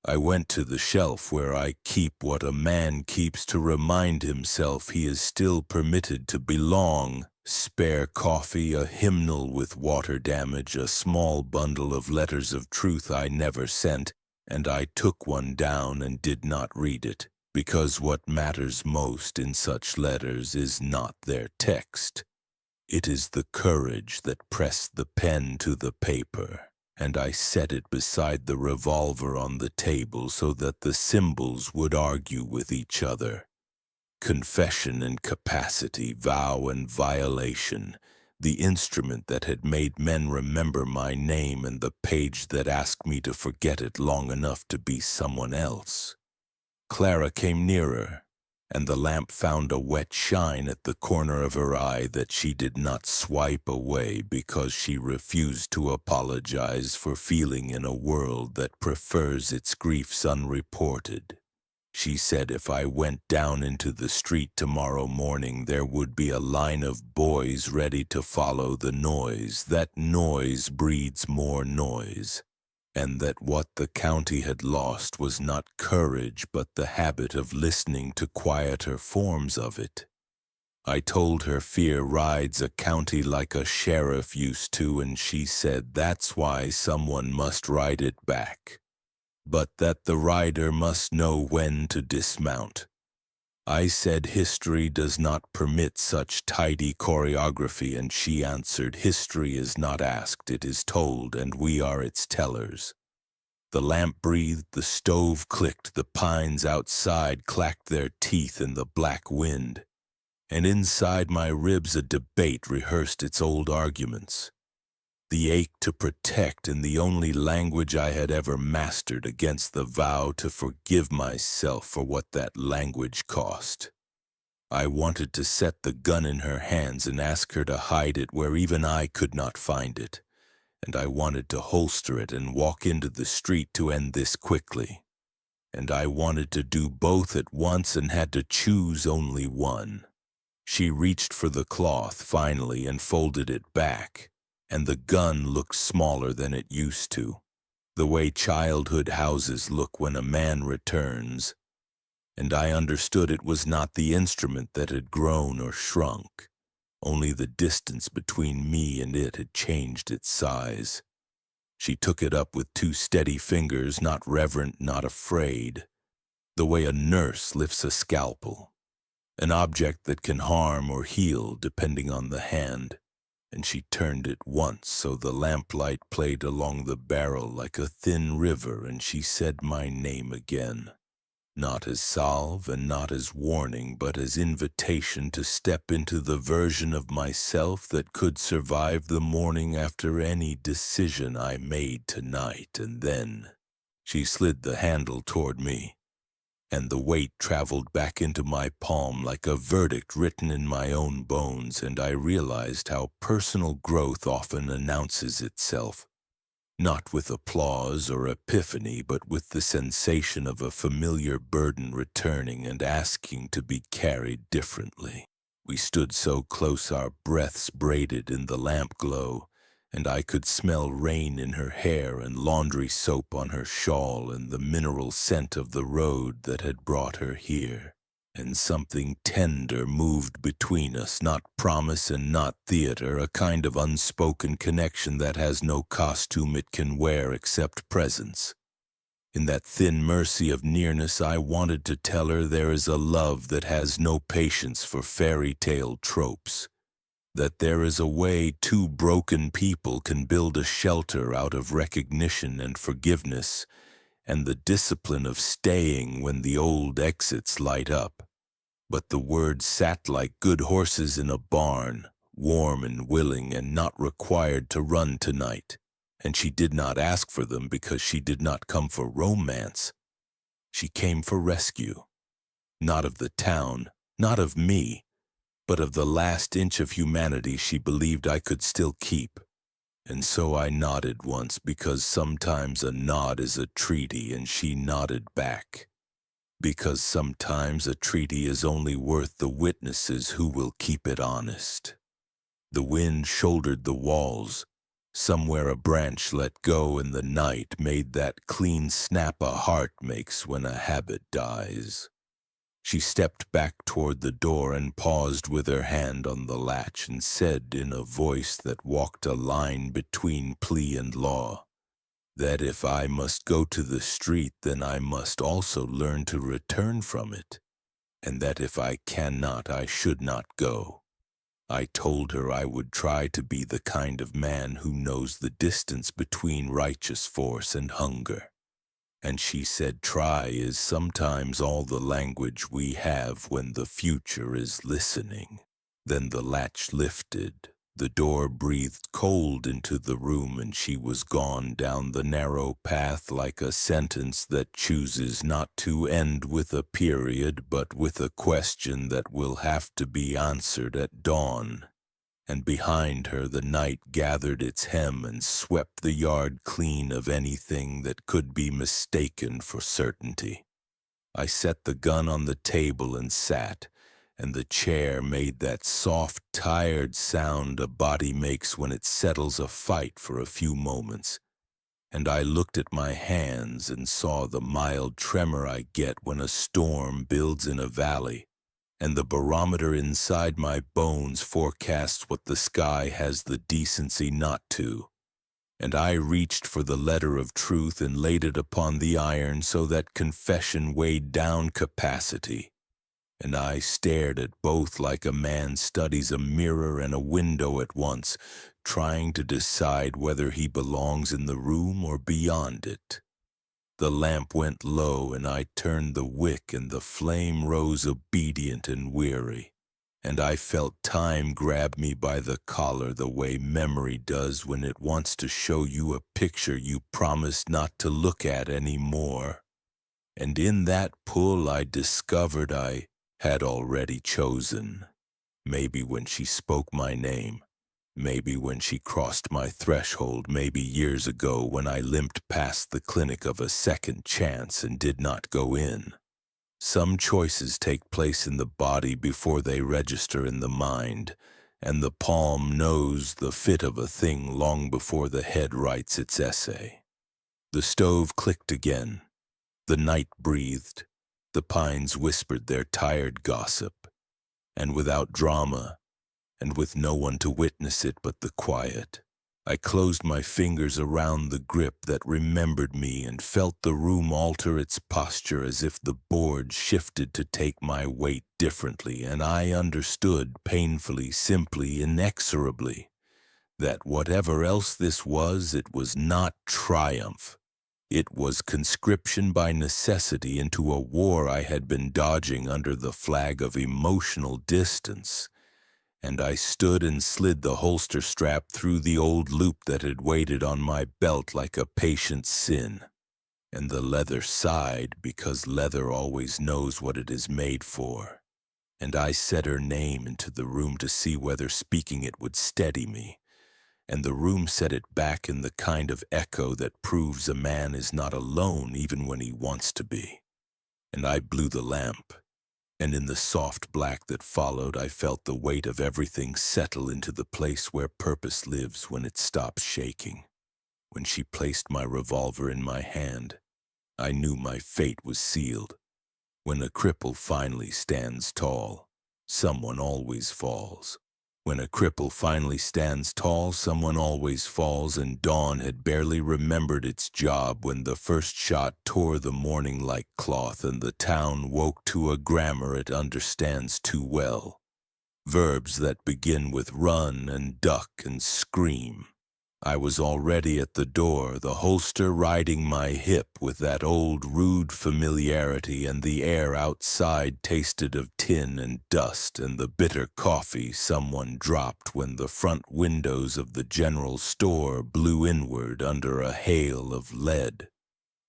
I went to the shelf where I keep what a man keeps to remind himself he is still permitted to belong. Spare coffee, a hymnal with water damage, a small bundle of letters of truth I never sent, and I took one down and did not read it, because what matters most in such letters is not their text. It is the courage that pressed the pen to the paper. And I set it beside the revolver on the table so that the symbols would argue with each other. Confession and capacity, vow and violation, the instrument that had made men remember my name and the page that asked me to forget it long enough to be someone else. Clara came nearer, and the lamp found a wet shine at the corner of her eye that she did not swipe away because she refused to apologize for feeling in a world that prefers its griefs unreported. She said if I went down into the street tomorrow morning, there would be a line of boys ready to follow the noise. That noise breeds more noise. And that what the county had lost was not courage but the habit of listening to quieter forms of it. I told her fear rides a county like a sheriff used to, and she said that's why someone must ride it back, but that the rider must know when to dismount. I said history does not permit such tidy choreography, and she answered history is not asked, it is told, and we are its tellers. The lamp breathed, the stove clicked, the pines outside clacked their teeth in the black wind, and inside my ribs a debate rehearsed its old arguments. The ache to protect in the only language I had ever mastered against the vow to forgive myself for what that language cost. I wanted to set the gun in her hands and ask her to hide it where even I could not find it, and I wanted to holster it and walk into the street to end this quickly. And I wanted to do both at once and had to choose only one. She reached for the cloth finally and folded it back, and the gun looked smaller than it used to, the way childhood houses look when a man returns. And I understood it was not the instrument that had grown or shrunk, only the distance between me and it had changed its size. She took it up with two steady fingers, not reverent, not afraid, the way a nurse lifts a scalpel, an object that can harm or heal depending on the hand. And she turned it once so the lamplight played along the barrel like a thin river, and she said my name again, not as salve and not as warning, but as invitation to step into the version of myself that could survive the morning after any decision I made tonight. And then she slid the handle toward me, and the weight traveled back into my palm like a verdict written in my own bones, and I realized how personal growth often announces itself, not with applause or epiphany, but with the sensation of a familiar burden returning and asking to be carried differently. We stood so close, our breaths braided in the lamp glow, and I could smell rain in her hair and laundry soap on her shawl and the mineral scent of the road that had brought her here. And something tender moved between us, not promise and not theater, a kind of unspoken connection that has no costume it can wear except presence. In that thin mercy of nearness, I wanted to tell her there is a love that has no patience for fairy tale tropes, that there is a way two broken people can build a shelter out of recognition and forgiveness, and the discipline of staying when the old exits light up. But the words sat like good horses in a barn, warm and willing and not required to run tonight, and she did not ask for them because she did not come for romance. She came for rescue, not of the town, not of me, but of the last inch of humanity she believed I could still keep. And so I nodded once, because sometimes a nod is a treaty, and she nodded back. Because sometimes a treaty is only worth the witnesses who will keep it honest. The wind shouldered the walls. Somewhere a branch let go, and the night made that clean snap a heart makes when a habit dies. She stepped back toward the door and paused with her hand on the latch and said in a voice that walked a line between plea and law, that if I must go to the street, then I must also learn to return from it, and that if I cannot, I should not go. I told her I would try to be the kind of man who knows the distance between righteous force and hunger. And she said try is sometimes all the language we have when the future is listening. Then the latch lifted. The door breathed cold into the room, and she was gone down the narrow path like a sentence that chooses not to end with a period but with a question that will have to be answered at dawn. And behind her the night gathered its hem and swept the yard clean of anything that could be mistaken for certainty. I set the gun on the table and sat, and the chair made that soft, tired sound a body makes when it settles a fight for a few moments. And I looked at my hands and saw the mild tremor I get when a storm builds in a valley, and the barometer inside my bones forecasts what the sky has the decency not to. And I reached for the letter of truth and laid it upon the iron so that confession weighed down capacity. And I stared at both like a man studies a mirror and a window at once, trying to decide whether he belongs in the room or beyond it. The lamp went low, and I turned the wick, and the flame rose obedient and weary. And I felt time grab me by the collar the way memory does when it wants to show you a picture you promised not to look at any more. And in that pull I discovered I had already chosen. Maybe when she spoke my name, maybe when she crossed my threshold, maybe years ago when I limped past the clinic of a second chance and did not go in. Some choices take place in the body before they register in the mind, and the palm knows the fit of a thing long before the head writes its essay. The stove clicked again. The night breathed. The pines whispered their tired gossip. And without drama, and with no one to witness it but the quiet, I closed my fingers around the grip that remembered me and felt the room alter its posture as if the board shifted to take my weight differently, and I understood painfully, simply, inexorably, that whatever else this was, it was not triumph. It was conscription by necessity into a war I had been dodging under the flag of emotional distance. And I stood and slid the holster strap through the old loop that had waited on my belt like a patient sin. And the leather sighed, because leather always knows what it is made for. And I said her name into the room to see whether speaking it would steady me. And the room said it back in the kind of echo that proves a man is not alone even when he wants to be. And I blew the lamp. And in the soft black that followed, I felt the weight of everything settle into the place where purpose lives when it stops shaking. When she placed my revolver in my hand, I knew my fate was sealed. When a cripple finally stands tall, someone always falls. When a cripple finally stands tall, someone always falls, and dawn had barely remembered its job when the first shot tore the morning like cloth and the town woke to a grammar it understands too well. Verbs that begin with run and duck and scream. I was already at the door, the holster riding my hip with that old rude familiarity, and the air outside tasted of tin and dust and the bitter coffee someone dropped when the front windows of the general store blew inward under a hail of lead.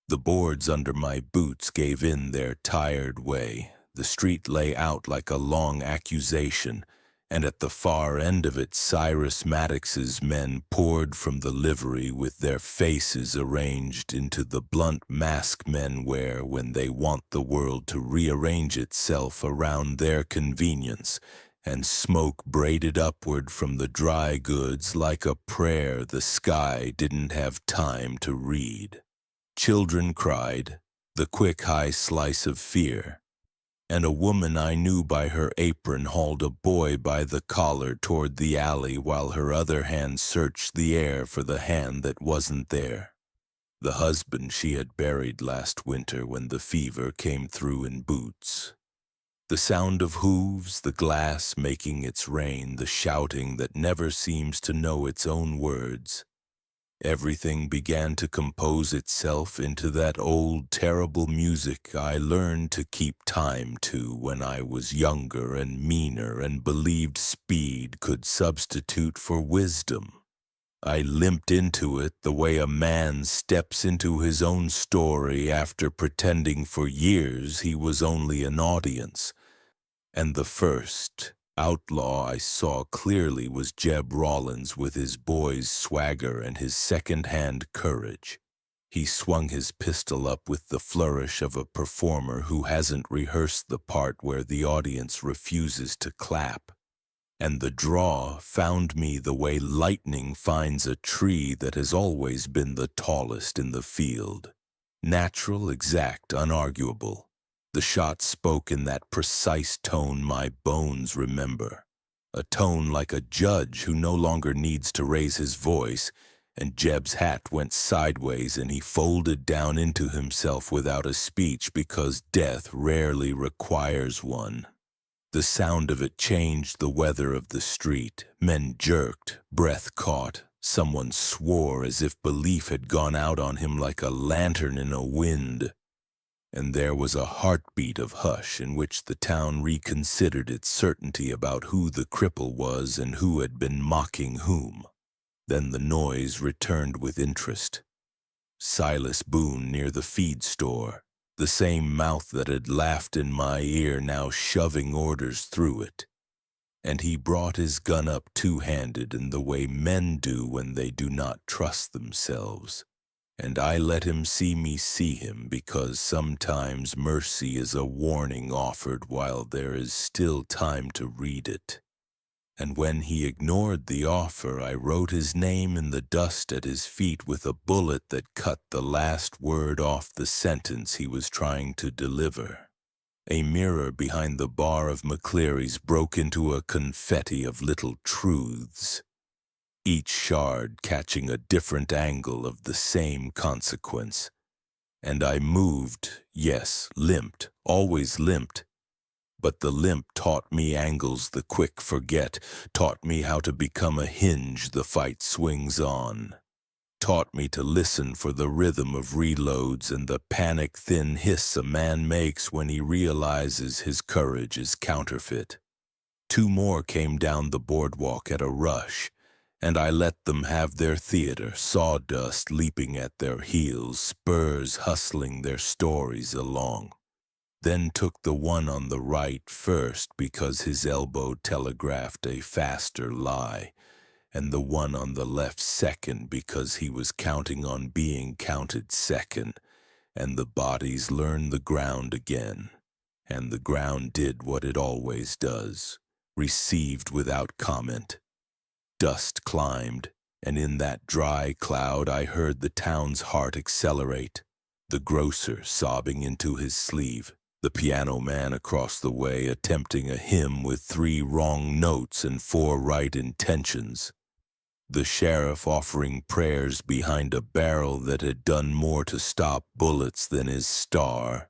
The boards under my boots gave in their tired way. The street lay out like a long accusation, and at the far end of it Cyrus Maddox's men poured from the livery with their faces arranged into the blunt mask men wear when they want the world to rearrange itself around their convenience, and smoke braided upward from the dry goods like a prayer the sky didn't have time to read. Children cried, the quick high slice of fear, and a woman I knew by her apron hauled a boy by the collar toward the alley while her other hand searched the air for the hand that wasn't there. The husband she had buried last winter when the fever came through in boots. The sound of hooves, the glass making its rain, the shouting that never seems to know its own words. Everything began to compose itself into that old terrible music I learned to keep time to when I was younger and meaner and believed speed could substitute for wisdom. I limped into it the way a man steps into his own story after pretending for years he was only an audience. And the first outlaw I saw clearly was Jeb Rawlins with his boy's swagger and his second-hand courage. He swung his pistol up with the flourish of a performer who hasn't rehearsed the part where the audience refuses to clap. And the draw found me the way lightning finds a tree that has always been the tallest in the field. Natural, exact, unarguable. The shot spoke in that precise tone my bones remember, a tone like a judge who no longer needs to raise his voice, and Jeb's hat went sideways and he folded down into himself without a speech because death rarely requires one. The sound of it changed the weather of the street. Men jerked, breath caught. Someone swore as if belief had gone out on him like a lantern in a wind. And there was a heartbeat of hush in which the town reconsidered its certainty about who the cripple was and who had been mocking whom. Then the noise returned with interest. Silas Boone near the feed store, the same mouth that had laughed in my ear now shoving orders through it. And he brought his gun up two-handed in the way men do when they do not trust themselves. And I let him see me see him because sometimes mercy is a warning offered while there is still time to read it. And when he ignored the offer, I wrote his name in the dust at his feet with a bullet that cut the last word off the sentence he was trying to deliver. A mirror behind the bar of McCleary's broke into a confetti of little truths, each shard catching a different angle of the same consequence. And I moved, yes, limped, always limped. But the limp taught me angles the quick forget, taught me how to become a hinge the fight swings on, taught me to listen for the rhythm of reloads and the panic-thin hiss a man makes when he realizes his courage is counterfeit. 2 more came down the boardwalk at a rush, and I let them have their theater, sawdust leaping at their heels, spurs hustling their stories along. Then took the one on the right first because his elbow telegraphed a faster lie, and the one on the left second because he was counting on being counted second, and the bodies learned the ground again, and the ground did what it always does, received without comment. Dust climbed, and in that dry cloud I heard the town's heart accelerate, the grocer sobbing into his sleeve, the piano man across the way attempting a hymn with 3 wrong notes and 4 right intentions, the sheriff offering prayers behind a barrel that had done more to stop bullets than his star,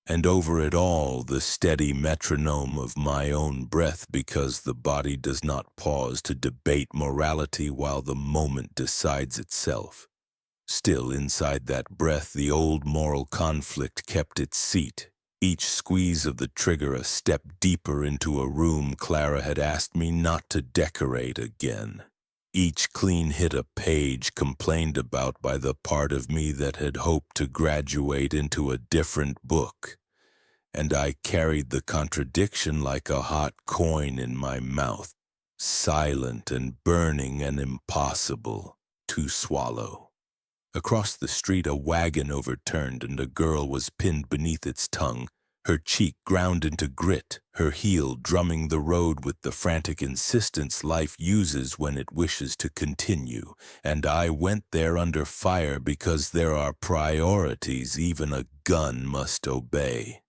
and over it all the steady metronome of my own breath because the body does not pause to debate morality while the moment decides itself. Still inside that breath the old moral conflict kept its seat, each squeeze of the trigger a step deeper into a room Clara had asked me not to decorate again. Each clean hit a page complained about by the part of me that had hoped to graduate into a different book. and I carried the contradiction like a hot coin in my mouth, silent and burning and impossible to swallow. Across the street, a wagon overturned and a girl was pinned beneath its tongue, her cheek ground into grit, her heel drumming the road with the frantic insistence life uses when it wishes to continue. And I went there under fire because there are priorities even a gun must obey.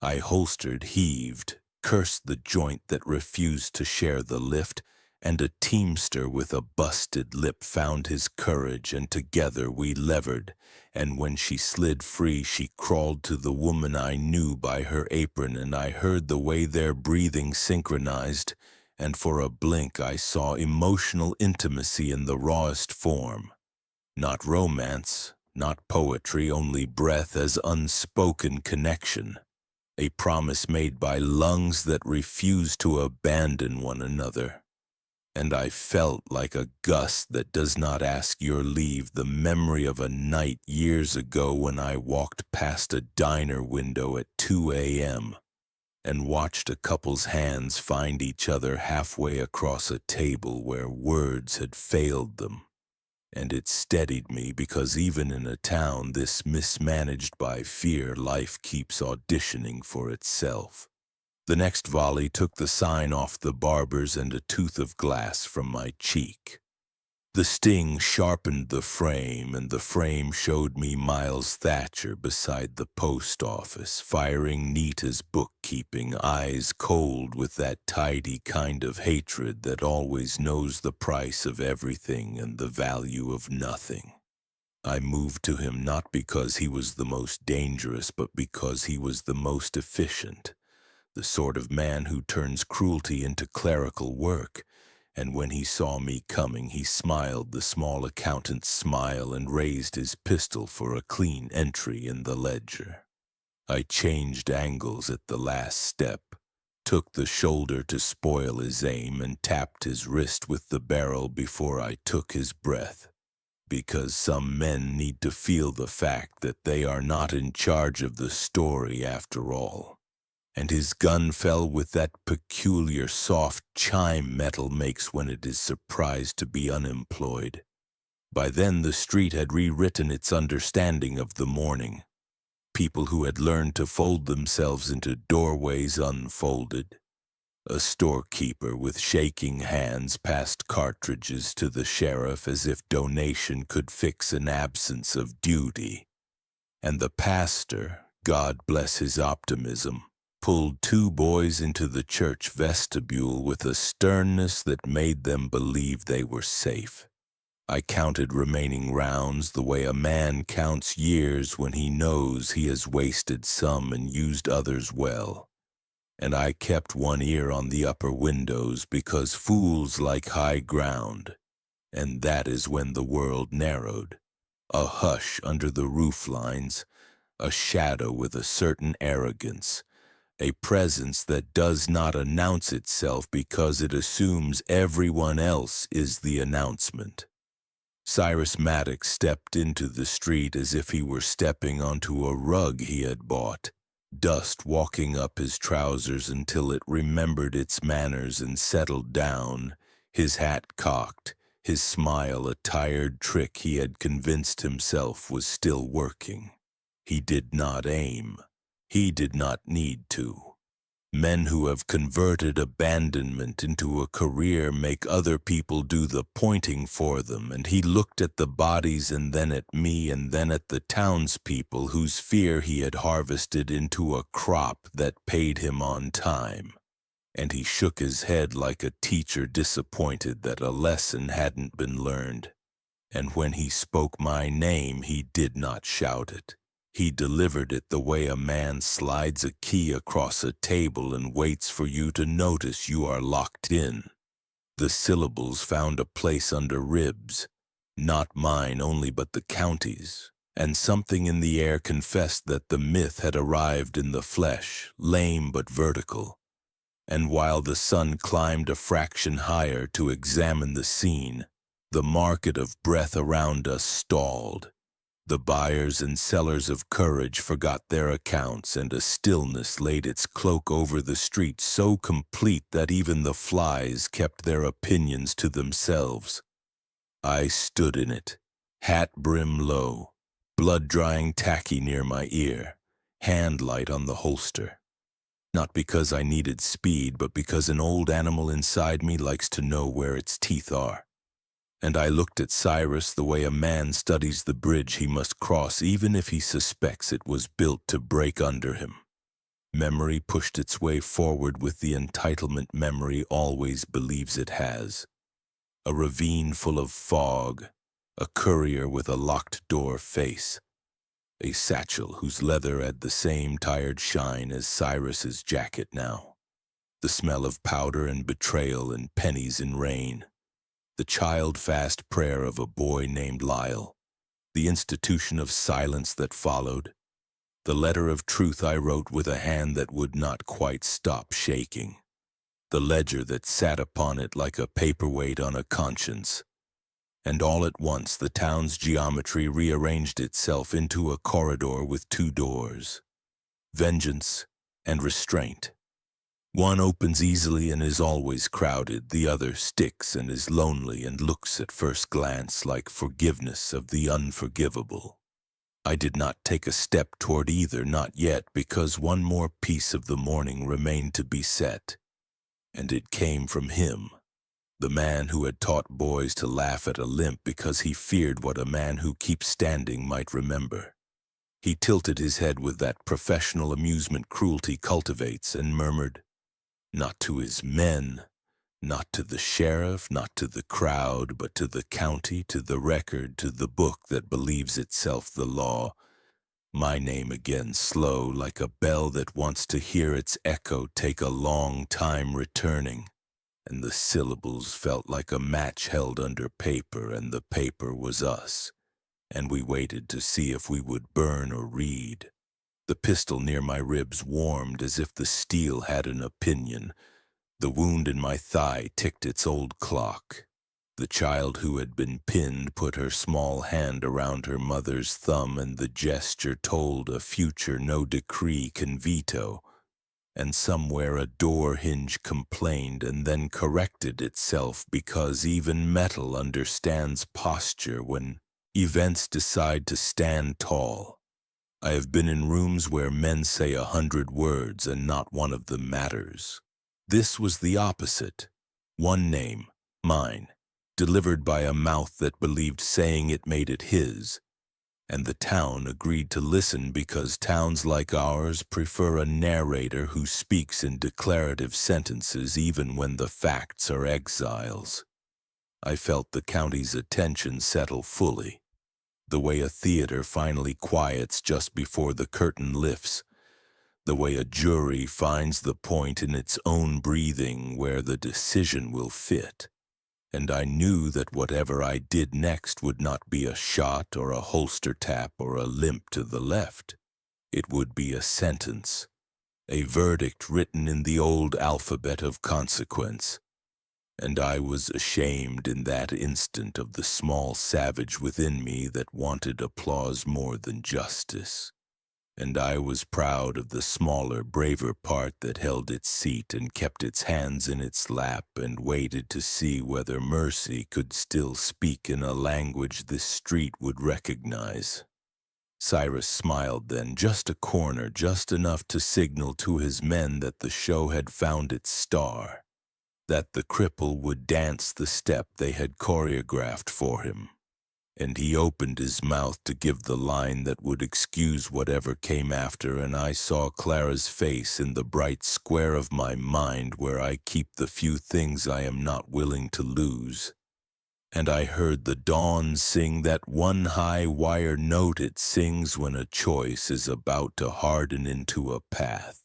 I holstered, heaved, cursed the joint that refused to share the lift, and a teamster with a busted lip found his courage, and together we levered, and when she slid free she crawled to the woman I knew by her apron, and I heard the way their breathing synchronized, and for a blink I saw emotional intimacy in the rawest form. Not romance, not poetry, only breath as unspoken connection. A promise made by lungs that refuse to abandon one another. And I felt like a gust that does not ask your leave, the memory of a night years ago when I walked past a diner window at 2 a.m. and watched a couple's hands find each other halfway across a table where words had failed them. And it steadied me because even in a town this mismanaged by fear, life keeps auditioning for itself. The next volley took the sign off the barber's and a tooth of glass from my cheek. The sting sharpened the frame, and the frame showed me Miles Thatcher beside the post office, firing neat as bookkeeping, eyes cold with that tidy kind of hatred that always knows the price of everything and the value of nothing. I moved to him not because he was the most dangerous, but because he was the most efficient. The sort of man who turns cruelty into clerical work, and when he saw me coming he smiled the small accountant's smile and raised his pistol for a clean entry in the ledger. I changed angles at the last step, took the shoulder to spoil his aim, and tapped his wrist with the barrel before I took his breath. Because some men need to feel the fact that they are not in charge of the story after all. And his gun fell with that peculiar soft chime metal makes when it is surprised to be unemployed. By then the street had rewritten its understanding of the morning. People who had learned to fold themselves into doorways unfolded. A storekeeper with shaking hands passed cartridges to the sheriff as if donation could fix an absence of duty. And the pastor, God bless his optimism, pulled two boys into the church vestibule with a sternness that made them believe they were safe. I counted remaining rounds the way a man counts years when he knows he has wasted some and used others well. And I kept one ear on the upper windows because fools like high ground. And that is when the world narrowed. A hush under the roof lines, a shadow with a certain arrogance, a presence that does not announce itself because it assumes everyone else is the announcement. Cyrus Maddox stepped into the street as if he were stepping onto a rug he had bought, dust walking up his trousers until it remembered its manners and settled down, his hat cocked, his smile a tired trick he had convinced himself was still working. He did not aim. He did not need to. Men who have converted abandonment into a career make other people do the pointing for them, and he looked at the bodies and then at me and then at the townspeople whose fear he had harvested into a crop that paid him on time. And he shook his head like a teacher disappointed that a lesson hadn't been learned. And when he spoke my name, he did not shout it. He delivered it the way a man slides a key across a table and waits for you to notice you are locked in. The syllables found a place under ribs, not mine only but the county's, and something in the air confessed that the myth had arrived in the flesh, lame but vertical. And while the sun climbed a fraction higher to examine the scene, the market of breath around us stalled. The buyers and sellers of courage forgot their accounts, and a stillness laid its cloak over the street so complete that even the flies kept their opinions to themselves. I stood in it, hat brim low, blood-drying tacky near my ear, hand light on the holster. Not because I needed speed, but because an old animal inside me likes to know where its teeth are. And I looked at Cyrus the way a man studies the bridge he must cross even if he suspects it was built to break under him. Memory pushed its way forward with the entitlement memory always believes it has. A ravine full of fog, a courier with a locked-door face, a satchel whose leather had the same tired shine as Cyrus's jacket now, the smell of powder and betrayal and pennies in rain, the child-fast prayer of a boy named Lyle, the institution of silence that followed, the letter of truth I wrote with a hand that would not quite stop shaking, the ledger that sat upon it like a paperweight on a conscience. And all at once the town's geometry rearranged itself into a corridor with two doors, vengeance and restraint. One opens easily and is always crowded, the other sticks and is lonely and looks at first glance like forgiveness of the unforgivable. I did not take a step toward either, not yet, because one more piece of the morning remained to be set, and it came from him. The man who had taught boys to laugh at a limp because he feared what a man who keeps standing might remember. He tilted his head with that professional amusement cruelty cultivates and murmured, not to his men, not to the sheriff, not to the crowd, but to the county, to the record, to the book that believes itself the law. My name again slow, like a bell that wants to hear its echo take a long time returning. And the syllables felt like a match held under paper, and the paper was us, and we waited to see if we would burn or read. The pistol near my ribs warmed as if the steel had an opinion. The wound in my thigh ticked its old clock. The child who had been pinned put her small hand around her mother's thumb, and the gesture told a future no decree can veto. And somewhere a door hinge complained and then corrected itself, because even metal understands posture when events decide to stand tall. I have been in rooms where men say 100 words and not one of them matters. This was the opposite. One name, mine, delivered by a mouth that believed saying it made it his. And the town agreed to listen because towns like ours prefer a narrator who speaks in declarative sentences even when the facts are exiles. I felt the county's attention settle fully, the way a theater finally quiets just before the curtain lifts, the way a jury finds the point in its own breathing where the decision will fit. And I knew that whatever I did next would not be a shot or a holster tap or a limp to the left. It would be a sentence, a verdict written in the old alphabet of consequence. And I was ashamed in that instant of the small savage within me that wanted applause more than justice. And I was proud of the smaller, braver part that held its seat and kept its hands in its lap and waited to see whether mercy could still speak in a language this street would recognize. Cyrus smiled then, just a corner, just enough to signal to his men that the show had found its star, that the cripple would dance the step they had choreographed for him. And he opened his mouth to give the line that would excuse whatever came after, and I saw Clara's face in the bright square of my mind where I keep the few things I am not willing to lose. And I heard the dawn sing that one high wire note it sings when a choice is about to harden into a path,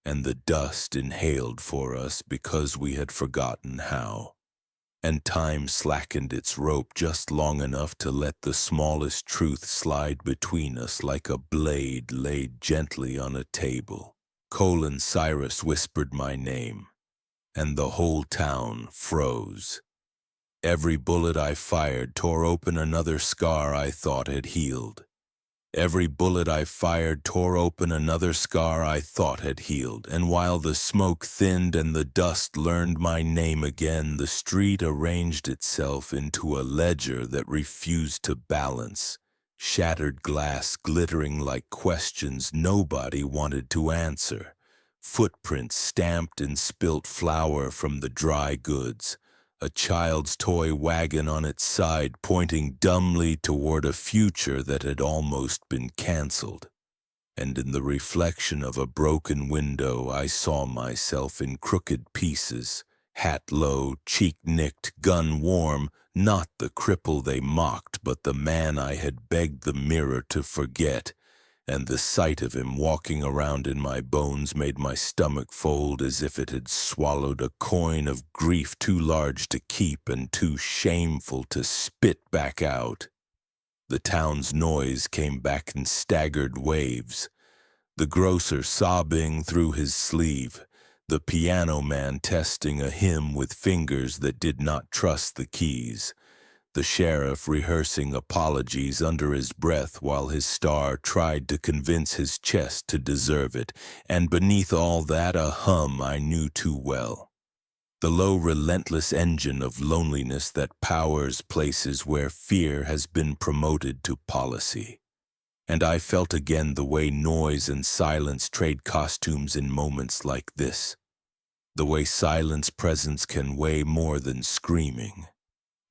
and the dust inhaled for us because we had forgotten how. And time slackened its rope just long enough to let the smallest truth slide between us like a blade laid gently on a table. Cyrus whispered my name, and the whole town froze. Every bullet I fired tore open another scar I thought had healed. Every bullet I fired tore open another scar I thought had healed, and while the smoke thinned and the dust learned my name again, the street arranged itself into a ledger that refused to balance, shattered glass glittering like questions nobody wanted to answer, footprints stamped in spilt flour from the dry goods, a child's toy wagon on its side pointing dumbly toward a future that had almost been canceled. And in the reflection of a broken window I saw myself in crooked pieces, hat low, cheek nicked, gun warm, not the cripple they mocked, but the man I had begged the mirror to forget, and the sight of him walking around in my bones made my stomach fold as if it had swallowed a coin of grief too large to keep and too shameful to spit back out. The town's noise came back in staggered waves, the grocer sobbing through his sleeve, the piano man testing a hymn with fingers that did not trust the keys, the sheriff rehearsing apologies under his breath while his star tried to convince his chest to deserve it, and beneath all that a hum I knew too well. The low, relentless engine of loneliness that powers places where fear has been promoted to policy. And I felt again the way noise and silence trade costumes in moments like this. The way silence presence can weigh more than screaming.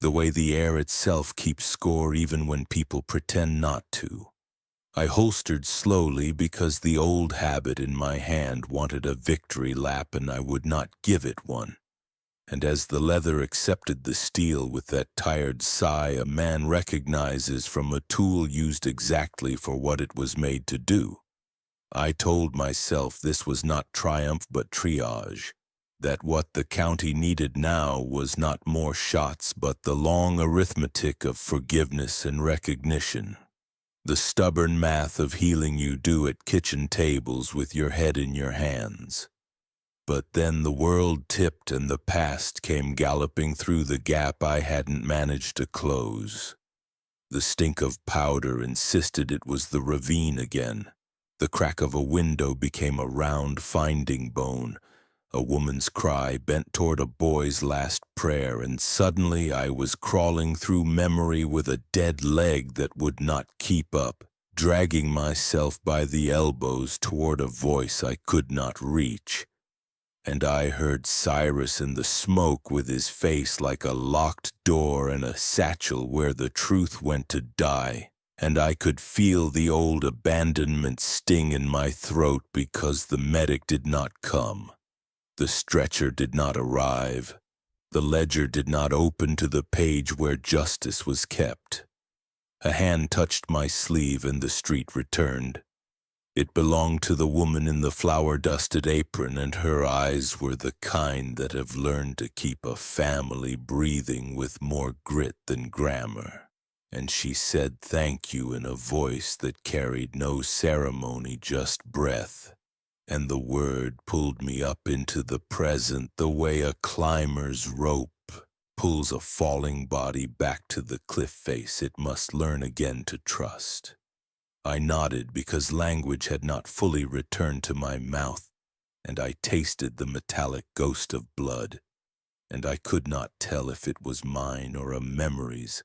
The way the air itself keeps score even when people pretend not to. I holstered slowly because the old habit in my hand wanted a victory lap and I would not give it one. And as the leather accepted the steel with that tired sigh a man recognizes from a tool used exactly for what it was made to do, I told myself this was not triumph but triage. That what the county needed now was not more shots but the long arithmetic of forgiveness and recognition. The stubborn math of healing you do at kitchen tables with your head in your hands. But then the world tipped and the past came galloping through the gap I hadn't managed to close. The stink of powder insisted it was the ravine again. The crack of a window became a round finding bone. A woman's cry bent toward a boy's last prayer, and suddenly I was crawling through memory with a dead leg that would not keep up, dragging myself by the elbows toward a voice I could not reach. And I heard Cyrus in the smoke with his face like a locked door and a satchel where the truth went to die. And I could feel the old abandonment sting in my throat because the medic did not come. The stretcher did not arrive. The ledger did not open to the page where justice was kept. A hand touched my sleeve and the street returned. It belonged to the woman in the flour-dusted apron, and her eyes were the kind that have learned to keep a family breathing with more grit than grammar. And she said thank you in a voice that carried no ceremony, just breath. And the word pulled me up into the present the way a climber's rope pulls a falling body back to the cliff face it must learn again to trust. I nodded because language had not fully returned to my mouth, and I tasted the metallic ghost of blood, and I could not tell if it was mine or a memory's.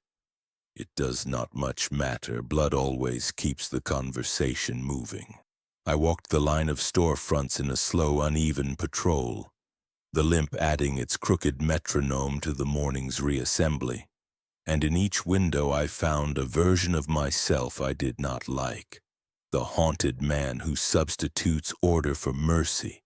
It does not much matter, blood always keeps the conversation moving. I walked the line of storefronts in a slow, uneven patrol, the limp adding its crooked metronome to the morning's reassembly. And in each window I found a version of myself I did not like. The haunted man who substitutes order for mercy.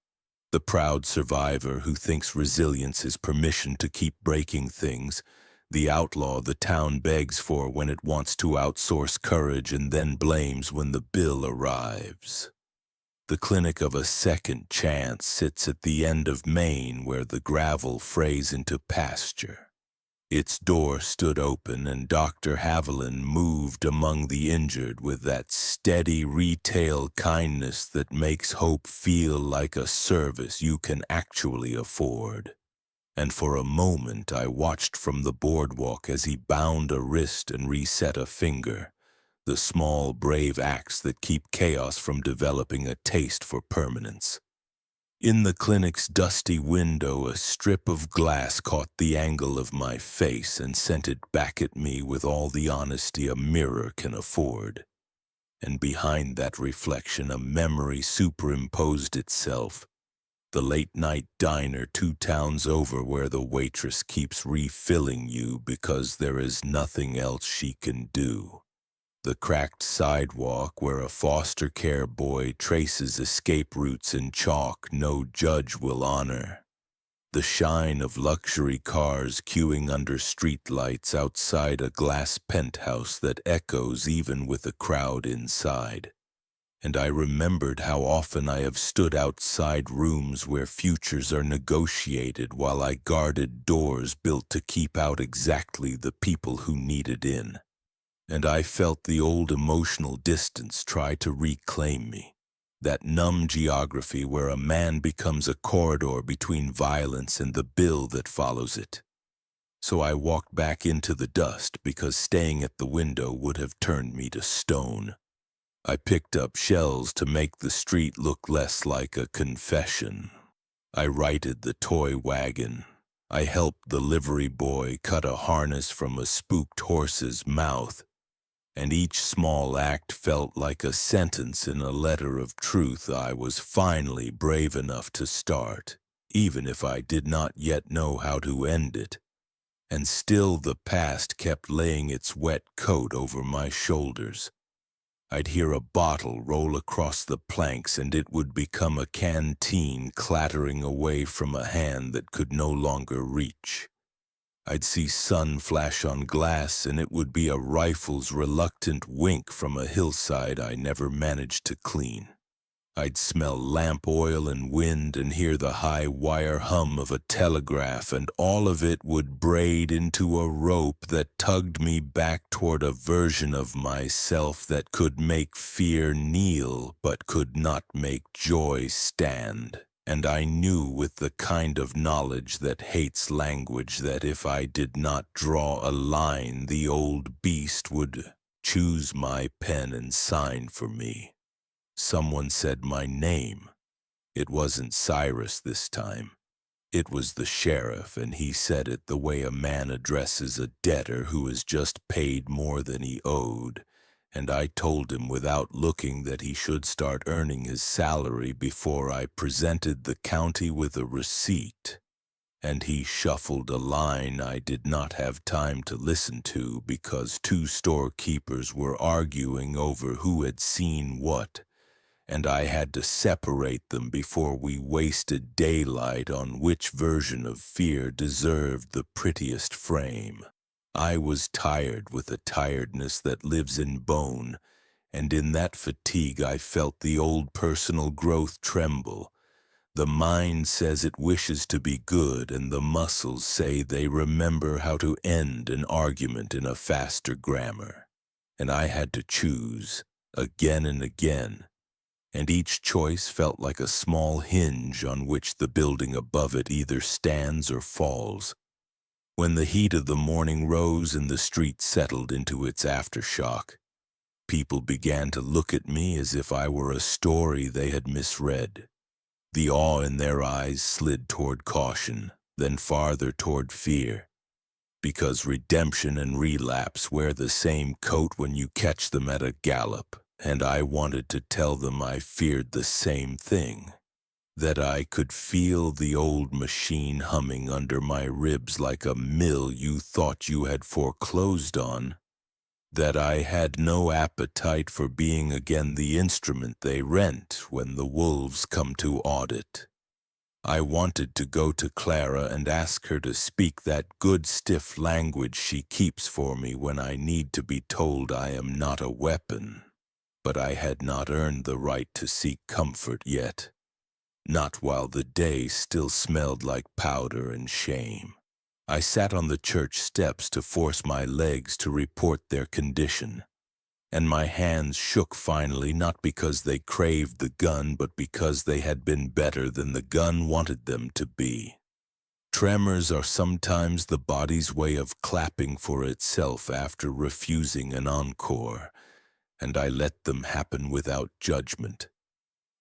The proud survivor who thinks resilience is permission to keep breaking things. The outlaw the town begs for when it wants to outsource courage and then blames when the bill arrives. The clinic of a second chance sits at the end of Maine where the gravel frays into pasture. Its door stood open and Dr. Haviland moved among the injured with that steady retail kindness that makes hope feel like a service you can actually afford. And for a moment I watched from the boardwalk as he bound a wrist and reset a finger. the small, brave acts that keep chaos from developing a taste for permanence. In the clinic's dusty window, a strip of glass caught the angle of my face and sent it back at me with all the honesty a mirror can afford. And behind that reflection, a memory superimposed itself. The late-night diner 2 towns over where the waitress keeps refilling you because there is nothing else she can do. The cracked sidewalk where a foster care boy traces escape routes in chalk no judge will honor. The shine of luxury cars queuing under streetlights outside a glass penthouse that echoes even with a crowd inside. And I remembered how often I have stood outside rooms where futures are negotiated while I guarded doors built to keep out exactly the people who needed in. And I felt the old emotional distance try to reclaim me, that numb geography where a man becomes a corridor between violence and the bill that follows it. So I walked back into the dust because staying at the window would have turned me to stone. I picked up shells to make the street look less like a confession. I righted the toy wagon. I helped the livery boy cut a harness from a spooked horse's mouth. And each small act felt like a sentence in a letter of truth I was finally brave enough to start, even if I did not yet know how to end it. And still the past kept laying its wet coat over my shoulders. I'd hear a bottle roll across the planks and it would become a canteen clattering away from a hand that could no longer reach. I'd see sun flash on glass and it would be a rifle's reluctant wink from a hillside I never managed to clean. I'd smell lamp oil and wind and hear the high wire hum of a telegraph, and all of it would braid into a rope that tugged me back toward a version of myself that could make fear kneel but could not make joy stand. And I knew with the kind of knowledge that hates language that if I did not draw a line, the old beast would choose my pen and sign for me. Someone said my name. It wasn't Cyrus this time. It was the sheriff, and he said it the way a man addresses a debtor who has just paid more than he owed. And I told him without looking that he should start earning his salary before I presented the county with a receipt. And he shuffled a line I did not have time to listen to because 2 storekeepers were arguing over who had seen what, and I had to separate them before we wasted daylight on which version of fear deserved the prettiest frame. I was tired with a tiredness that lives in bone, and in that fatigue I felt the old personal growth tremble. The mind says it wishes to be good, and the muscles say they remember how to end an argument in a faster grammar. And I had to choose, again and again, and each choice felt like a small hinge on which the building above it either stands or falls. When the heat of the morning rose and the street settled into its aftershock, people began to look at me as if I were a story they had misread. The awe in their eyes slid toward caution, then farther toward fear, because redemption and relapse wear the same coat when you catch them at a gallop. And I wanted to tell them I feared the same thing, that I could feel the old machine humming under my ribs like a mill you thought you had foreclosed on, that I had no appetite for being again the instrument they rent when the wolves come to audit. I wanted to go to Clara and ask her to speak that good stiff language she keeps for me when I need to be told I am not a weapon. But I had not earned the right to seek comfort yet, not while the day still smelled like powder and shame. I sat on the church steps to force my legs to report their condition, and my hands shook finally not because they craved the gun but because they had been better than the gun wanted them to be. Tremors are sometimes the body's way of clapping for itself after refusing an encore, and I let them happen without judgment.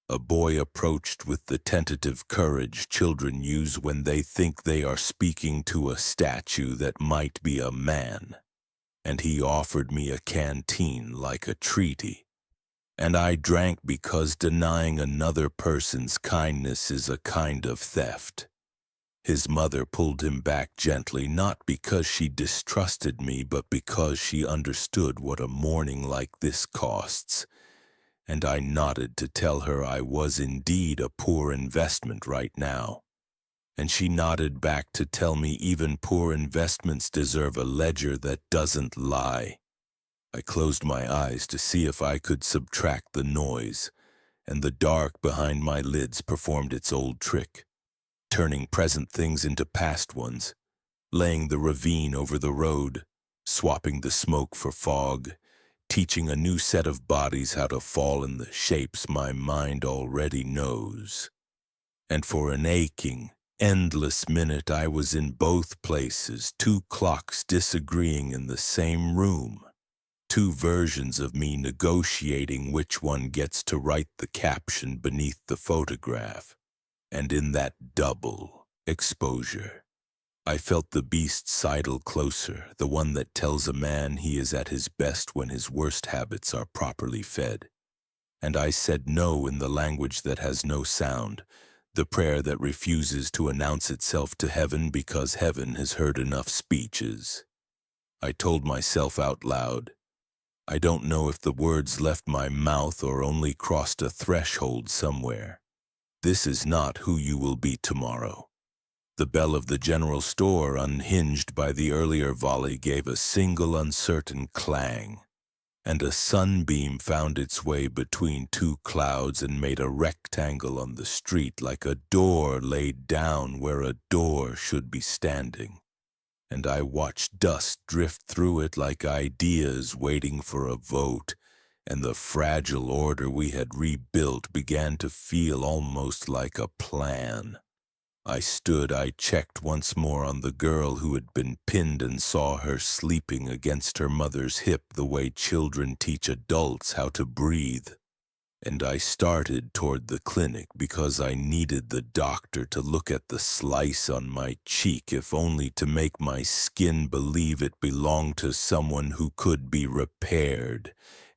A boy approached with the tentative courage children use when they think they are speaking to a statue that might be a man, and he offered me a canteen like a treaty. And I drank because denying another person's kindness is a kind of theft. His mother pulled him back gently, not because she distrusted me, but because she understood what a morning like this costs. And I nodded to tell her I was indeed a poor investment right now. And she nodded back to tell me even poor investments deserve a ledger that doesn't lie. I closed my eyes to see if I could subtract the noise, and the dark behind my lids performed its old trick, turning present things into past ones, laying the ravine over the road, swapping the smoke for fog, teaching a new set of bodies how to fall in the shapes my mind already knows. And for an aching, endless minute I was in both places, two clocks disagreeing in the same room. Two versions of me negotiating which one gets to write the caption beneath the photograph. And in that double exposure, I felt the beast sidle closer, the one that tells a man he is at his best when his worst habits are properly fed. And I said no in the language that has no sound, the prayer that refuses to announce itself to heaven because heaven has heard enough speeches. I told myself out loud, I don't know if the words left my mouth or only crossed a threshold somewhere. This is not who you will be tomorrow. The bell of the general store, unhinged by the earlier volley, gave a single uncertain clang, and a sunbeam found its way between two clouds and made a rectangle on the street like a door laid down where a door should be standing. And I watched dust drift through it like ideas waiting for a vote, and the fragile order we had rebuilt began to feel almost like a plan. I checked once more on the girl who had been pinned and saw her sleeping against her mother's hip the way children teach adults how to breathe. And I started toward the clinic because I needed the doctor to look at the slice on my cheek, if only to make my skin believe it belonged to someone who could be repaired.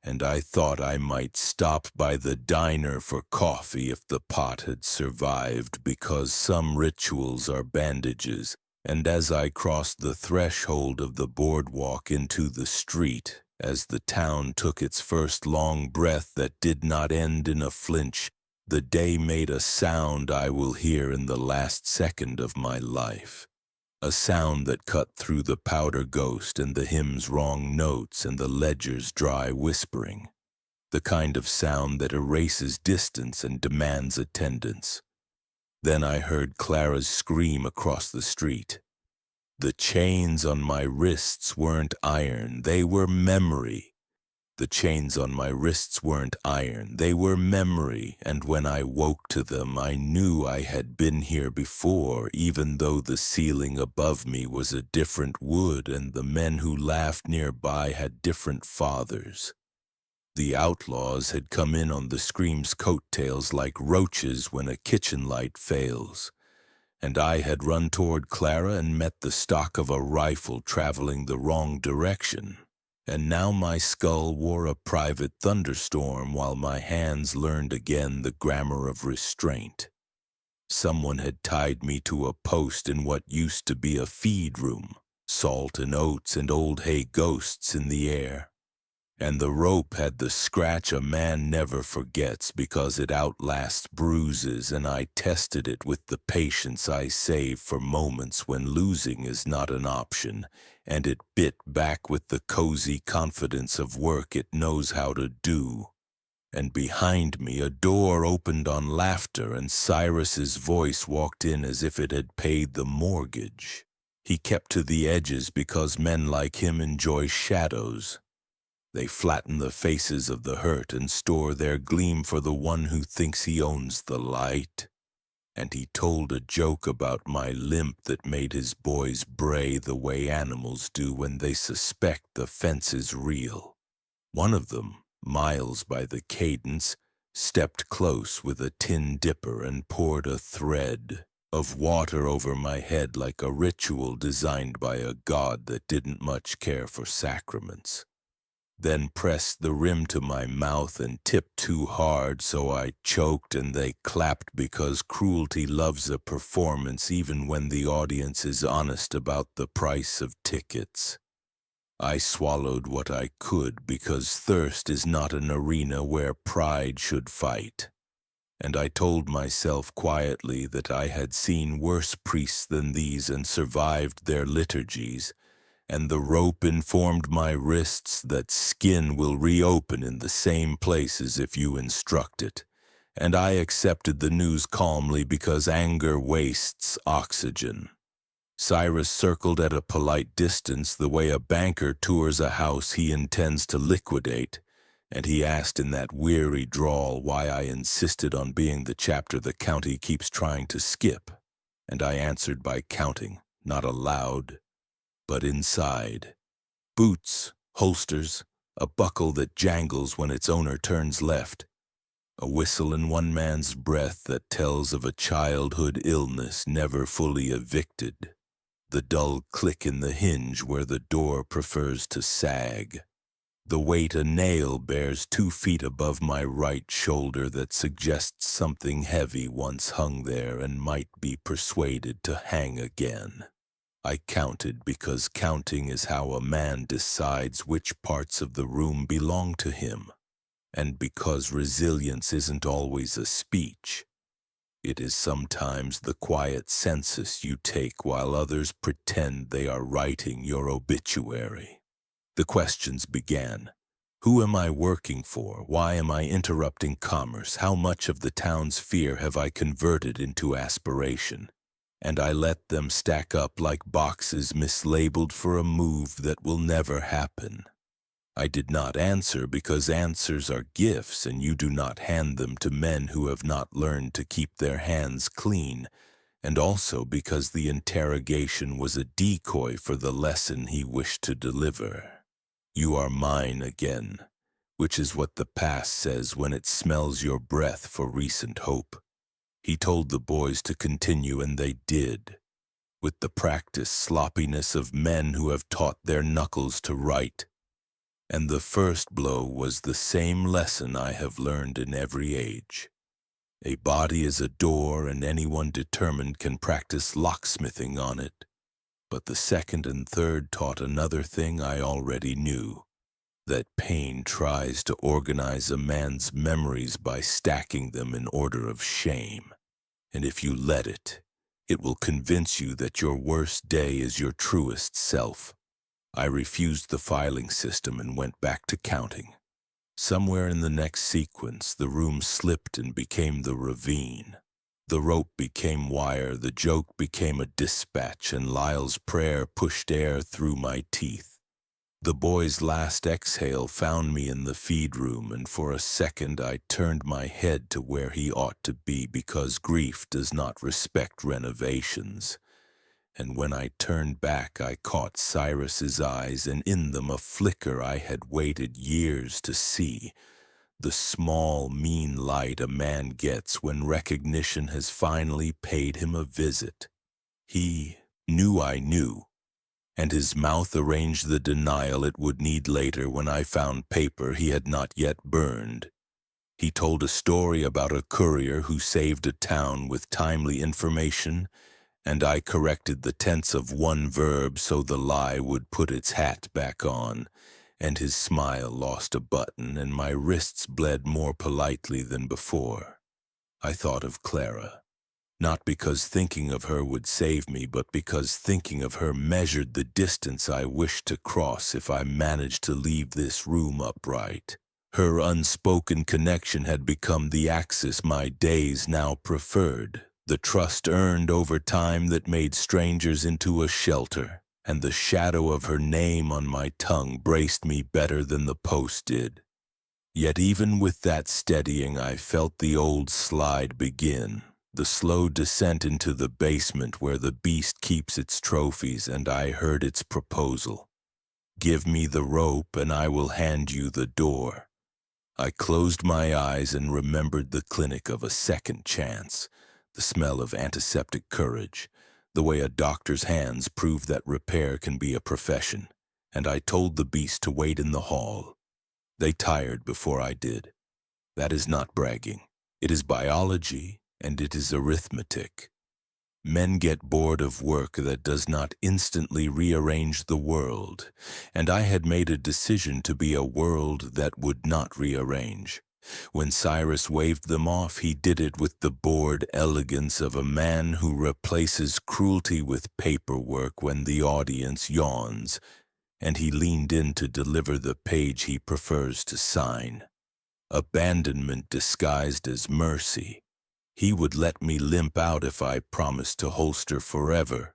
And I thought I might stop by the diner for coffee if the pot had survived, because some rituals are bandages. And as I crossed the threshold of the boardwalk into the street, as the town took its first long breath that did not end in a flinch, the day made a sound I will hear in the last second of my life. A sound that cut through the powder ghost and the hymn's wrong notes and the ledger's dry whispering. The kind of sound that erases distance and demands attendance. Then I heard Clara's scream across the street. The chains on my wrists weren't iron, they were memory. The chains on my wrists weren't iron, they were memory, and when I woke to them, I knew I had been here before, even though the ceiling above me was a different wood and the men who laughed nearby had different fathers. The outlaws had come in on the scream's coattails like roaches when a kitchen light fails. And I had run toward Clara and met the stock of a rifle traveling the wrong direction. And now my skull wore a private thunderstorm while my hands learned again the grammar of restraint. Someone had tied me to a post in what used to be a feed room, salt and oats and old hay ghosts in the air. And the rope had the scratch a man never forgets because it outlasts bruises, and I tested it with the patience I save for moments when losing is not an option, and it bit back with the cozy confidence of work it knows how to do. And behind me a door opened on laughter, and Cyrus's voice walked in as if it had paid the mortgage. He kept to the edges because men like him enjoy shadows. They flatten the faces of the hurt and store their gleam for the one who thinks he owns the light. And he told a joke about my limp that made his boys bray the way animals do when they suspect the fence is real. One of them, miles by the cadence, stepped close with a tin dipper and poured a thread of water over my head like a ritual designed by a god that didn't much care for sacraments. Then pressed the rim to my mouth and tipped too hard so I choked, and they clapped because cruelty loves a performance even when the audience is honest about the price of tickets. I swallowed what I could because thirst is not an arena where pride should fight. And I told myself quietly that I had seen worse priests than these and survived their liturgies, and the rope informed my wrists that skin will reopen in the same places if you instruct it. And I accepted the news calmly because anger wastes oxygen. Cyrus circled at a polite distance the way a banker tours a house he intends to liquidate, and he asked in that weary drawl why I insisted on being the chapter the county keeps trying to skip, and I answered by counting, not aloud, but inside. Boots, holsters, a buckle that jangles when its owner turns left, a whistle in one man's breath that tells of a childhood illness never fully evicted, the dull click in the hinge where the door prefers to sag, the weight a nail bears 2 feet above my right shoulder that suggests something heavy once hung there and might be persuaded to hang again. I counted because counting is how a man decides which parts of the room belong to him, and because resilience isn't always a speech. It is sometimes the quiet census you take while others pretend they are writing your obituary. The questions began. Who am I working for? Why am I interrupting commerce? How much of the town's fear have I converted into aspiration? And I let them stack up like boxes mislabeled for a move that will never happen. I did not answer because answers are gifts and you do not hand them to men who have not learned to keep their hands clean, and also because the interrogation was a decoy for the lesson he wished to deliver. You are mine again, which is what the past says when it smells your breath for recent hope. He told the boys to continue, and they did, with the practiced sloppiness of men who have taught their knuckles to write. And the first blow was the same lesson I have learned in every age. A body is a door, and anyone determined can practice locksmithing on it. But the second and third taught another thing I already knew, that pain tries to organize a man's memories by stacking them in order of shame. And if you let it, it will convince you that your worst day is your truest self. I refused the filing system and went back to counting. Somewhere in the next sequence, the room slipped and became the ravine. The rope became wire, the joke became a dispatch, and Lyle's prayer pushed air through my teeth. The boy's last exhale found me in the feed room, and for a second I turned my head to where he ought to be because grief does not respect renovations. And when I turned back, I caught Cyrus's eyes, and in them a flicker I had waited years to see. The small, mean light a man gets when recognition has finally paid him a visit. He knew I knew, and his mouth arranged the denial it would need later when I found paper he had not yet burned. He told a story about a courier who saved a town with timely information, and I corrected the tense of one verb so the lie would put its hat back on, and his smile lost a button, and my wrists bled more politely than before. I thought of Clara, not because thinking of her would save me, but because thinking of her measured the distance I wished to cross if I managed to leave this room upright. Her unspoken connection had become the axis my days now preferred, the trust earned over time that made strangers into a shelter, and the shadow of her name on my tongue braced me better than the post did. Yet even with that steadying, I felt the old slide begin, the slow descent into the basement where the beast keeps its trophies, and I heard its proposal. Give me the rope and I will hand you the door. I closed my eyes and remembered the clinic of a second chance, the smell of antiseptic courage, the way a doctor's hands prove that repair can be a profession, and I told the beast to wait in the hall. They tired before I did. That is not bragging. It is biology, and it is arithmetic. Men get bored of work that does not instantly rearrange the world, and I had made a decision to be a world that would not rearrange. When Cyrus waved them off, he did it with the bored elegance of a man who replaces cruelty with paperwork when the audience yawns, and he leaned in to deliver the page he prefers to sign. Abandonment disguised as mercy. He would let me limp out if I promised to holster forever.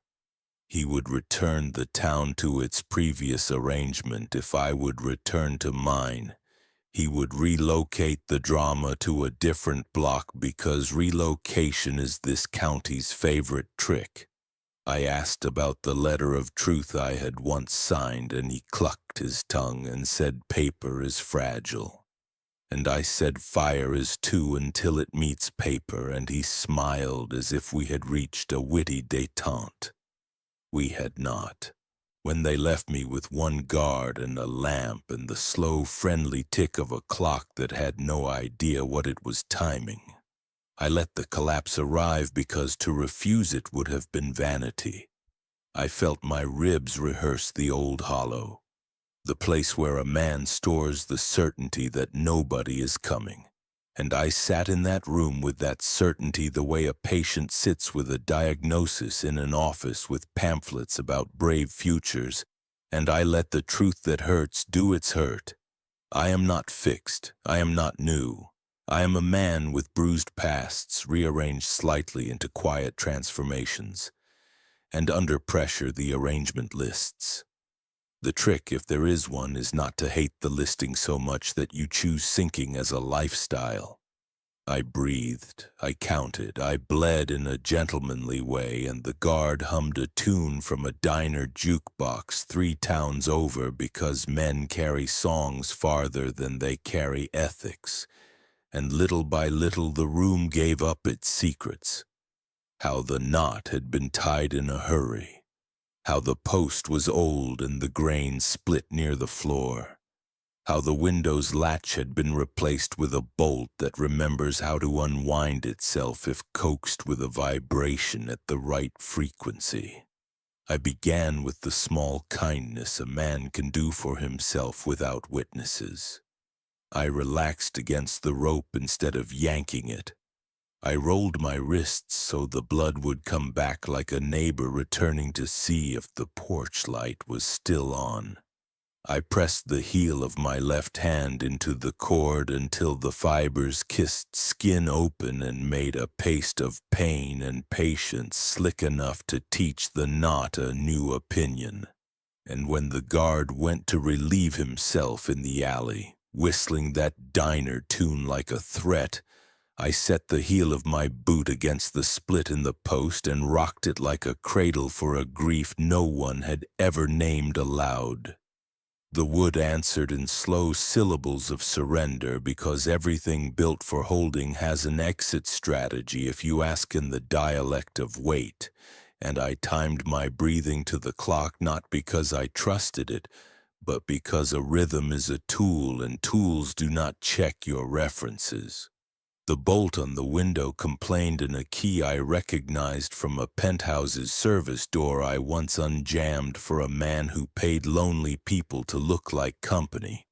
He would return the town to its previous arrangement if I would return to mine. He would relocate the drama to a different block because relocation is this county's favorite trick. I asked about the letter of truth I had once signed, and he clucked his tongue and said paper is fragile. And I said fire is too until it meets paper, and he smiled as if we had reached a witty détente. We had not. When they left me with one guard and a lamp and the slow, friendly tick of a clock that had no idea what it was timing, I let the collapse arrive because to refuse it would have been vanity. I felt my ribs rehearse the old hollow, the place where a man stores the certainty that nobody is coming. And I sat in that room with that certainty the way a patient sits with a diagnosis in an office with pamphlets about brave futures, and I let the truth that hurts do its hurt. I am not fixed. I am not new. I am a man with bruised pasts rearranged slightly into quiet transformations. And under pressure the arrangement lists. The trick, if there is one, is not to hate the listing so much that you choose sinking as a lifestyle. I breathed, I counted, I bled in a gentlemanly way, and the guard hummed a tune from a diner jukebox 3 towns over because men carry songs farther than they carry ethics. And little by little the room gave up its secrets. How the knot had been tied in a hurry. How the post was old and the grain split near the floor. How the window's latch had been replaced with a bolt that remembers how to unwind itself if coaxed with a vibration at the right frequency. I began with the small kindness a man can do for himself without witnesses. I relaxed against the rope instead of yanking it. I rolled my wrists so the blood would come back like a neighbor returning to see if the porch light was still on. I pressed the heel of my left hand into the cord until the fibers kissed skin open and made a paste of pain and patience slick enough to teach the knot a new opinion. And when the guard went to relieve himself in the alley, whistling that diner tune like a threat, I set the heel of my boot against the split in the post and rocked it like a cradle for a grief no one had ever named aloud. The wood answered in slow syllables of surrender because everything built for holding has an exit strategy if you ask in the dialect of weight, and I timed my breathing to the clock not because I trusted it, but because a rhythm is a tool and tools do not check your references. The bolt on the window complained in a key I recognized from a penthouse's service door I once unjammed for a man who paid lonely people to look like company.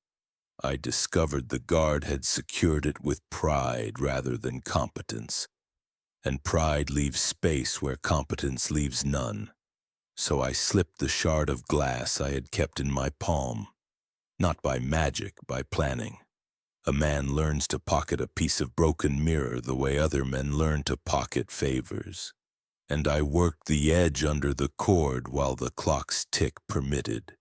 I discovered the guard had secured it with pride rather than competence, and pride leaves space where competence leaves none. So I slipped the shard of glass I had kept in my palm, not by magic, by planning. A man learns to pocket a piece of broken mirror the way other men learn to pocket favors. And I worked the edge under the cord while the clock's tick permitted.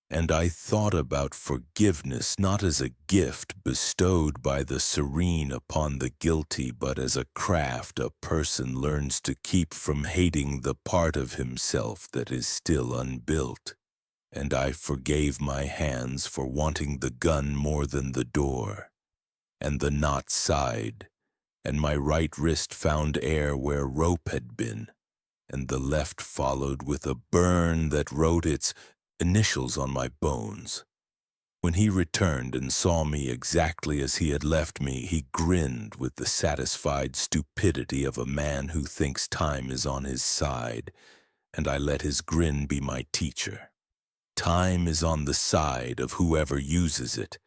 And I thought about forgiveness not as a gift bestowed by the serene upon the guilty, but as a craft a person learns to keep from hating the part of himself that is still unbuilt. And I forgave my hands for wanting the gun more than the door. and the knot sighed, and my right wrist found air where rope had been, and the left followed with a burn that wrote its initials on my bones. When he returned and saw me exactly as he had left me, he grinned with the satisfied stupidity of a man who thinks time is on his side, and I let his grin be my teacher. Time is on the side of whoever uses it,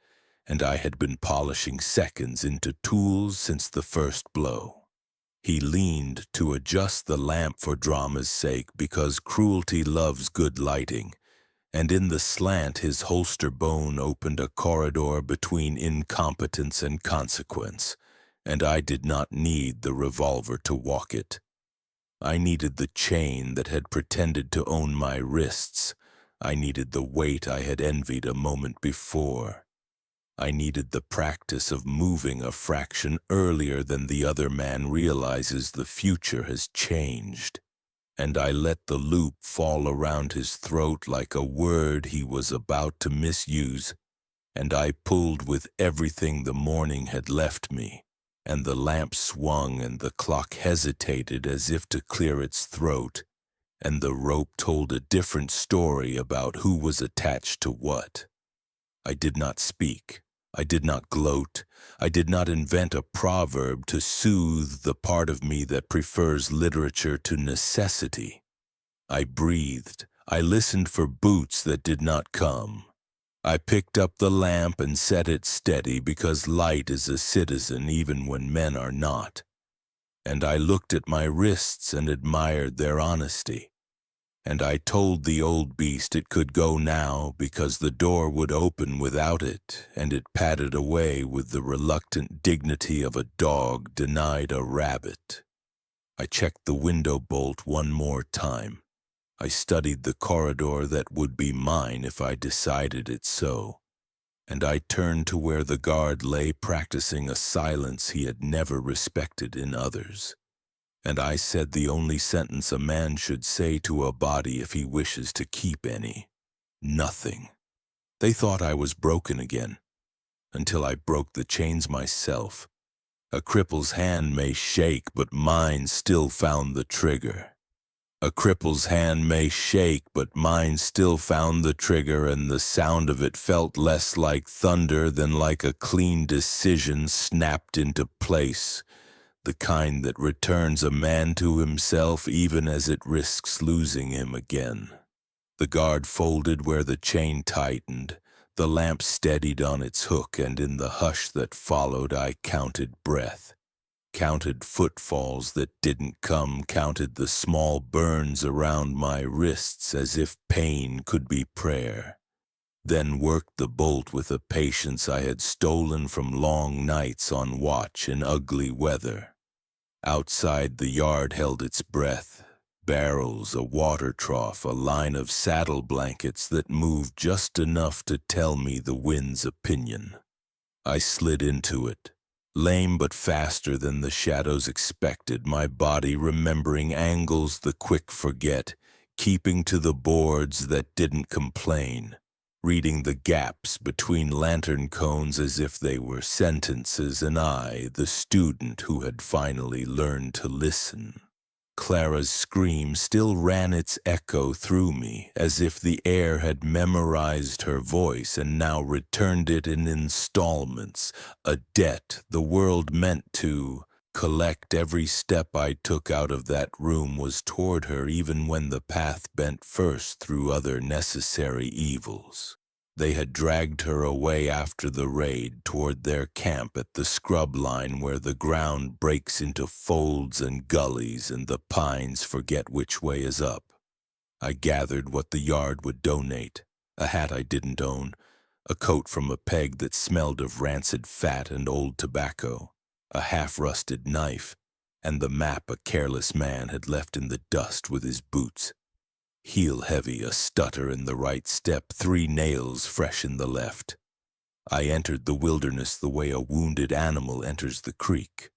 and I had been polishing seconds into tools since the first blow. He leaned to adjust the lamp for drama's sake because cruelty loves good lighting, and in the slant his holster bone opened a corridor between incompetence and consequence, and I did not need the revolver to walk it. I needed the chain that had pretended to own my wrists. I needed the weight I had envied a moment before. I needed the practice of moving a fraction earlier than the other man realizes the future has changed. And I let the loop fall around his throat like a word he was about to misuse, and I pulled with everything the morning had left me, and the lamp swung and the clock hesitated as if to clear its throat, and the rope told a different story about who was attached to what. I did not speak. I did not gloat. I did not invent a proverb to soothe the part of me that prefers literature to necessity. I breathed. I listened for boots that did not come. I picked up the lamp and set it steady because light is a citizen even when men are not. And I looked at my wrists and admired their honesty. And I told the old beast it could go now because the door would open without it, and it padded away with the reluctant dignity of a dog denied a rabbit. I checked the window bolt one more time. I studied the corridor that would be mine if I decided it so, and I turned to where the guard lay practicing a silence he had never respected in others. And I said the only sentence a man should say to a body if he wishes to keep any. Nothing. They thought I was broken again, until I broke the chains myself. A cripple's hand may shake, but mine still found the trigger. A cripple's hand may shake, but mine still found the trigger, and the sound of it felt less like thunder than like a clean decision snapped into place. The kind that returns a man to himself even as it risks losing him again. The guard folded where the chain tightened. The lamp steadied on its hook, and in the hush that followed I counted breath. Counted footfalls that didn't come, counted the small burns around my wrists as if pain could be prayer. Then worked the bolt with a patience I had stolen from long nights on watch in ugly weather. Outside the yard held its breath, barrels, a water trough, a line of saddle blankets that moved just enough to tell me the wind's opinion. I slid into it, lame but faster than the shadows expected, my body remembering angles the quick forget, keeping to the boards that didn't complain, reading the gaps between lantern cones as if they were sentences, and I, the student who had finally learned to listen. Clara's scream still ran its echo through me, as if the air had memorized her voice and now returned it in installments, a debt the world meant to collect. Every step I took out of that room was toward her, even when the path bent first through other necessary evils. They had dragged her away after the raid toward their camp at the scrub line where the ground breaks into folds and gullies and the pines forget which way is up. I gathered what the yard would donate, a hat I didn't own, a coat from a peg that smelled of rancid fat and old tobacco, a half-rusted knife, and the map a careless man had left in the dust with his boots. Heel heavy, a stutter in the right step, 3 nails fresh in the left. I entered the wilderness the way a wounded animal enters the creek.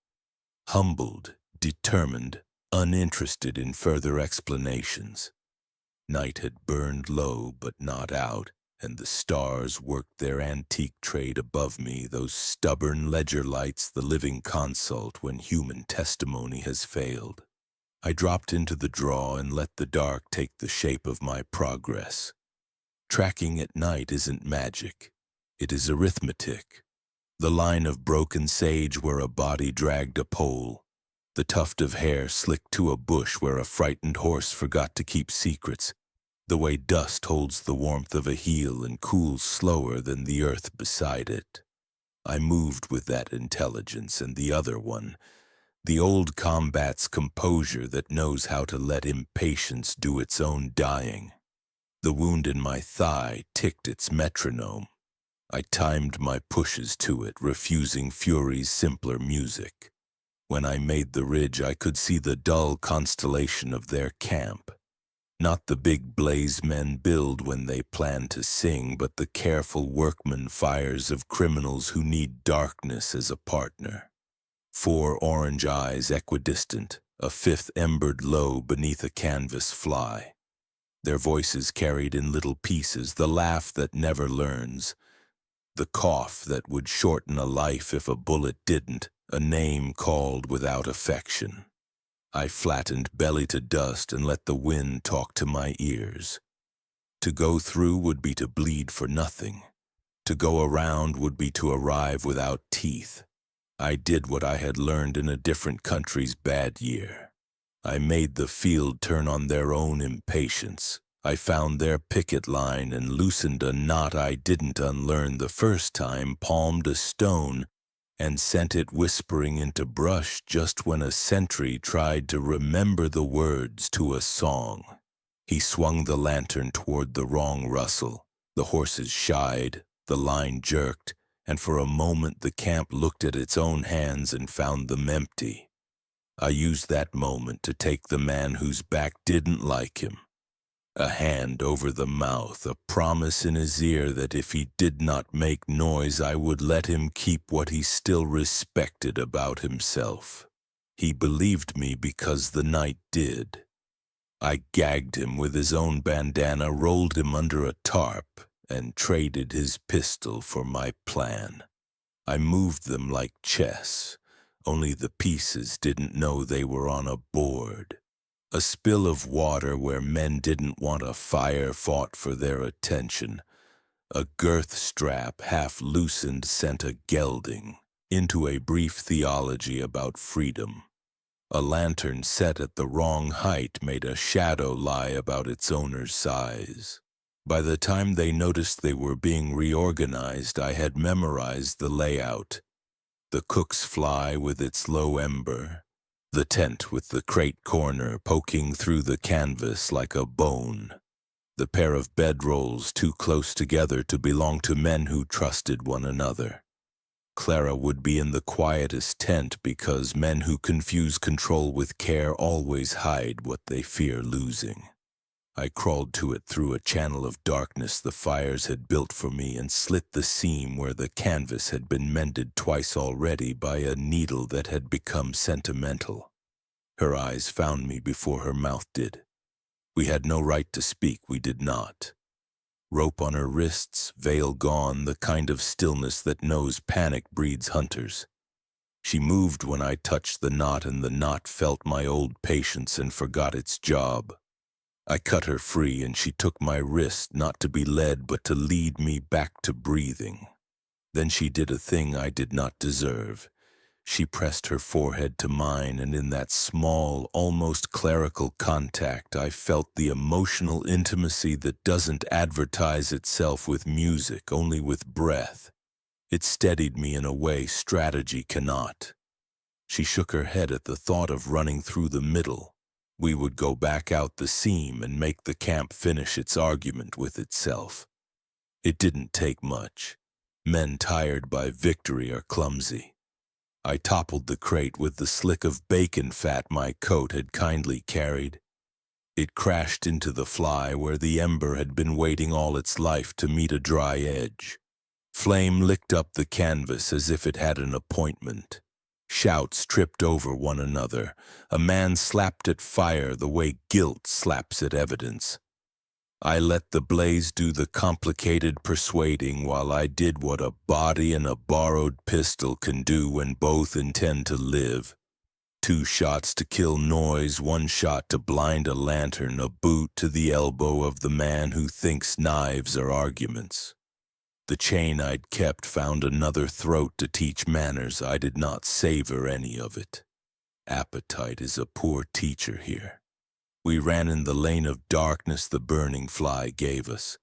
Humbled, determined, uninterested in further explanations. Night had burned low but not out, and the stars worked their antique trade above me, those stubborn ledger lights, the living consult when human testimony has failed. I dropped into the draw and let the dark take the shape of my progress. Tracking at night isn't magic. It is arithmetic. The line of broken sage where a body dragged a pole. The tuft of hair slicked to a bush where a frightened horse forgot to keep secrets. The way dust holds the warmth of a heel and cools slower than the earth beside it. I moved with that intelligence and the other one, the old combat's composure that knows how to let impatience do its own dying. The wound in my thigh ticked its metronome. I timed my pushes to it, refusing fury's simpler music. When I made the ridge, I could see the dull constellation of their camp. Not the big blaze men build when they plan to sing, but the careful workman fires of criminals who need darkness as a partner. 4 orange eyes equidistant, a 5th embered low beneath a canvas fly. Their voices carried in little pieces, the laugh that never learns, the cough that would shorten a life if a bullet didn't, a name called without affection. I flattened belly to dust and let the wind talk to my ears. To go through would be to bleed for nothing. To go around would be to arrive without teeth. I did what I had learned in a different country's bad year. I made the field turn on their own impatience. I found their picket line and loosened a knot I didn't unlearn the first time, palmed a stone, and sent it whispering into brush just when a sentry tried to remember the words to a song. He swung the lantern toward the wrong rustle. The horses shied, the line jerked, and for a moment the camp looked at its own hands and found them empty. I used that moment to take the man whose back didn't like him. A hand over the mouth, a promise in his ear that if he did not make noise, I would let him keep what he still respected about himself. He believed me because the night did. I gagged him with his own bandana, rolled him under a tarp, and traded his pistol for my plan. I moved them like chess, only the pieces didn't know they were on a board. A spill of water where men didn't want a fire fought for their attention. A girth strap half loosened sent a gelding into a brief theology about freedom. A lantern set at the wrong height made a shadow lie about its owner's size. By the time they noticed they were being reorganized, I had memorized the layout. The cook's fly with its low ember, the tent with the crate corner poking through the canvas like a bone, the pair of bedrolls too close together to belong to men who trusted one another. Clara would be in the quietest tent because men who confuse control with care always hide what they fear losing. I crawled to it through a channel of darkness the fires had built for me and slit the seam where the canvas had been mended twice already by a needle that had become sentimental. Her eyes found me before her mouth did. We had no right to speak, we did not. Rope on her wrists, veil gone, the kind of stillness that knows panic breeds hunters. She moved when I touched the knot, and the knot felt my old patience and forgot its job. I cut her free, and she took my wrist, not to be led, but to lead me back to breathing. Then she did a thing I did not deserve. She pressed her forehead to mine, and in that small, almost clerical contact, I felt the emotional intimacy that doesn't advertise itself with music, only with breath. It steadied me in a way strategy cannot. She shook her head at the thought of running through the middle. We would go back out the seam and make the camp finish its argument with itself. It didn't take much. Men tired by victory are clumsy. I toppled the crate with the slick of bacon fat my coat had kindly carried. It crashed into the fly where the ember had been waiting all its life to meet a dry edge. Flame licked up the canvas as if it had an appointment. Shouts tripped over one another. A man slapped at fire the way guilt slaps at evidence. I let the blaze do the complicated persuading while I did what a body and a borrowed pistol can do when both intend to live. 2 shots to kill noise, 1 shot to blind a lantern, a boot to the elbow of the man who thinks knives are arguments. The chain I'd kept found another throat to teach manners. I did not savor any of it. Appetite is a poor teacher here. We ran in the lane of darkness the burning fly gave us.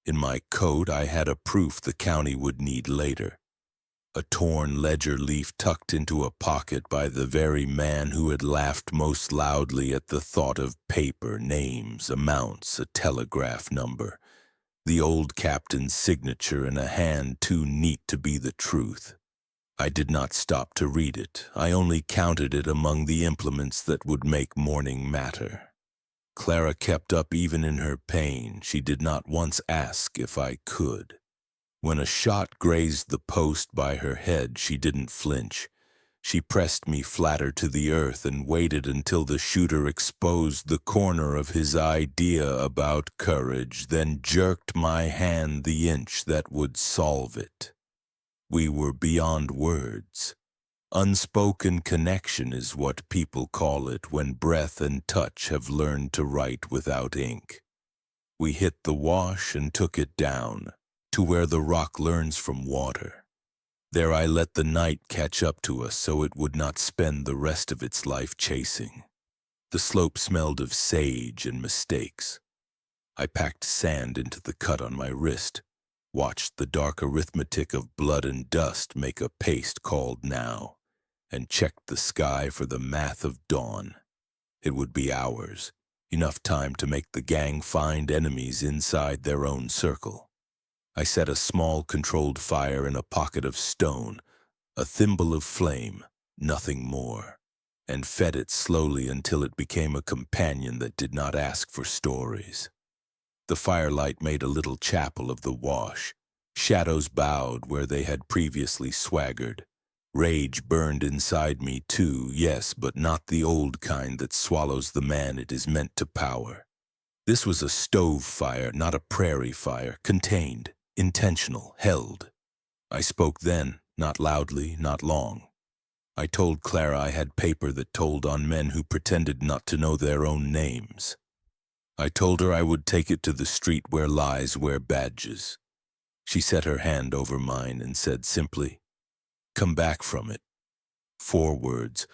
In my coat I had a proof the county would need later. A torn ledger leaf tucked into a pocket by the very man who had laughed most loudly at the thought of paper, names, amounts, a telegraph number. The old captain's signature in a hand too neat to be the truth. I did not stop to read it. I only counted it among the implements that would make morning matter. Clara kept up even in her pain. She did not once ask if I could. When a shot grazed the post by her head, she didn't flinch. She pressed me flatter to the earth and waited until the shooter exposed the corner of his idea about courage, then jerked my hand the inch that would solve it. We were beyond words. Unspoken connection is what people call it when breath and touch have learned to write without ink. We hit the wash and took it down to where the rock learns from water. There I let the night catch up to us so it would not spend the rest of its life chasing. The slope smelled of sage and mistakes. I packed sand into the cut on my wrist, watched the dark arithmetic of blood and dust make a paste called now, and checked the sky for the math of dawn. It would be hours, enough time to make the gang find enemies inside their own circle. I set a small controlled fire in a pocket of stone, a thimble of flame, nothing more, and fed it slowly until it became a companion that did not ask for stories. The firelight made a little chapel of the wash. Shadows bowed where they had previously swaggered. Rage burned inside me too, yes, but not the old kind that swallows the man it is meant to power. This was a stove fire, not a prairie fire, contained, intentional, held. I spoke then, not loudly, not long. I told Clara I had paper that told on men who pretended not to know their own names. I told her I would take it to the street where lies wear badges. She set her hand over mine and said simply, "Come back from it." 4 words,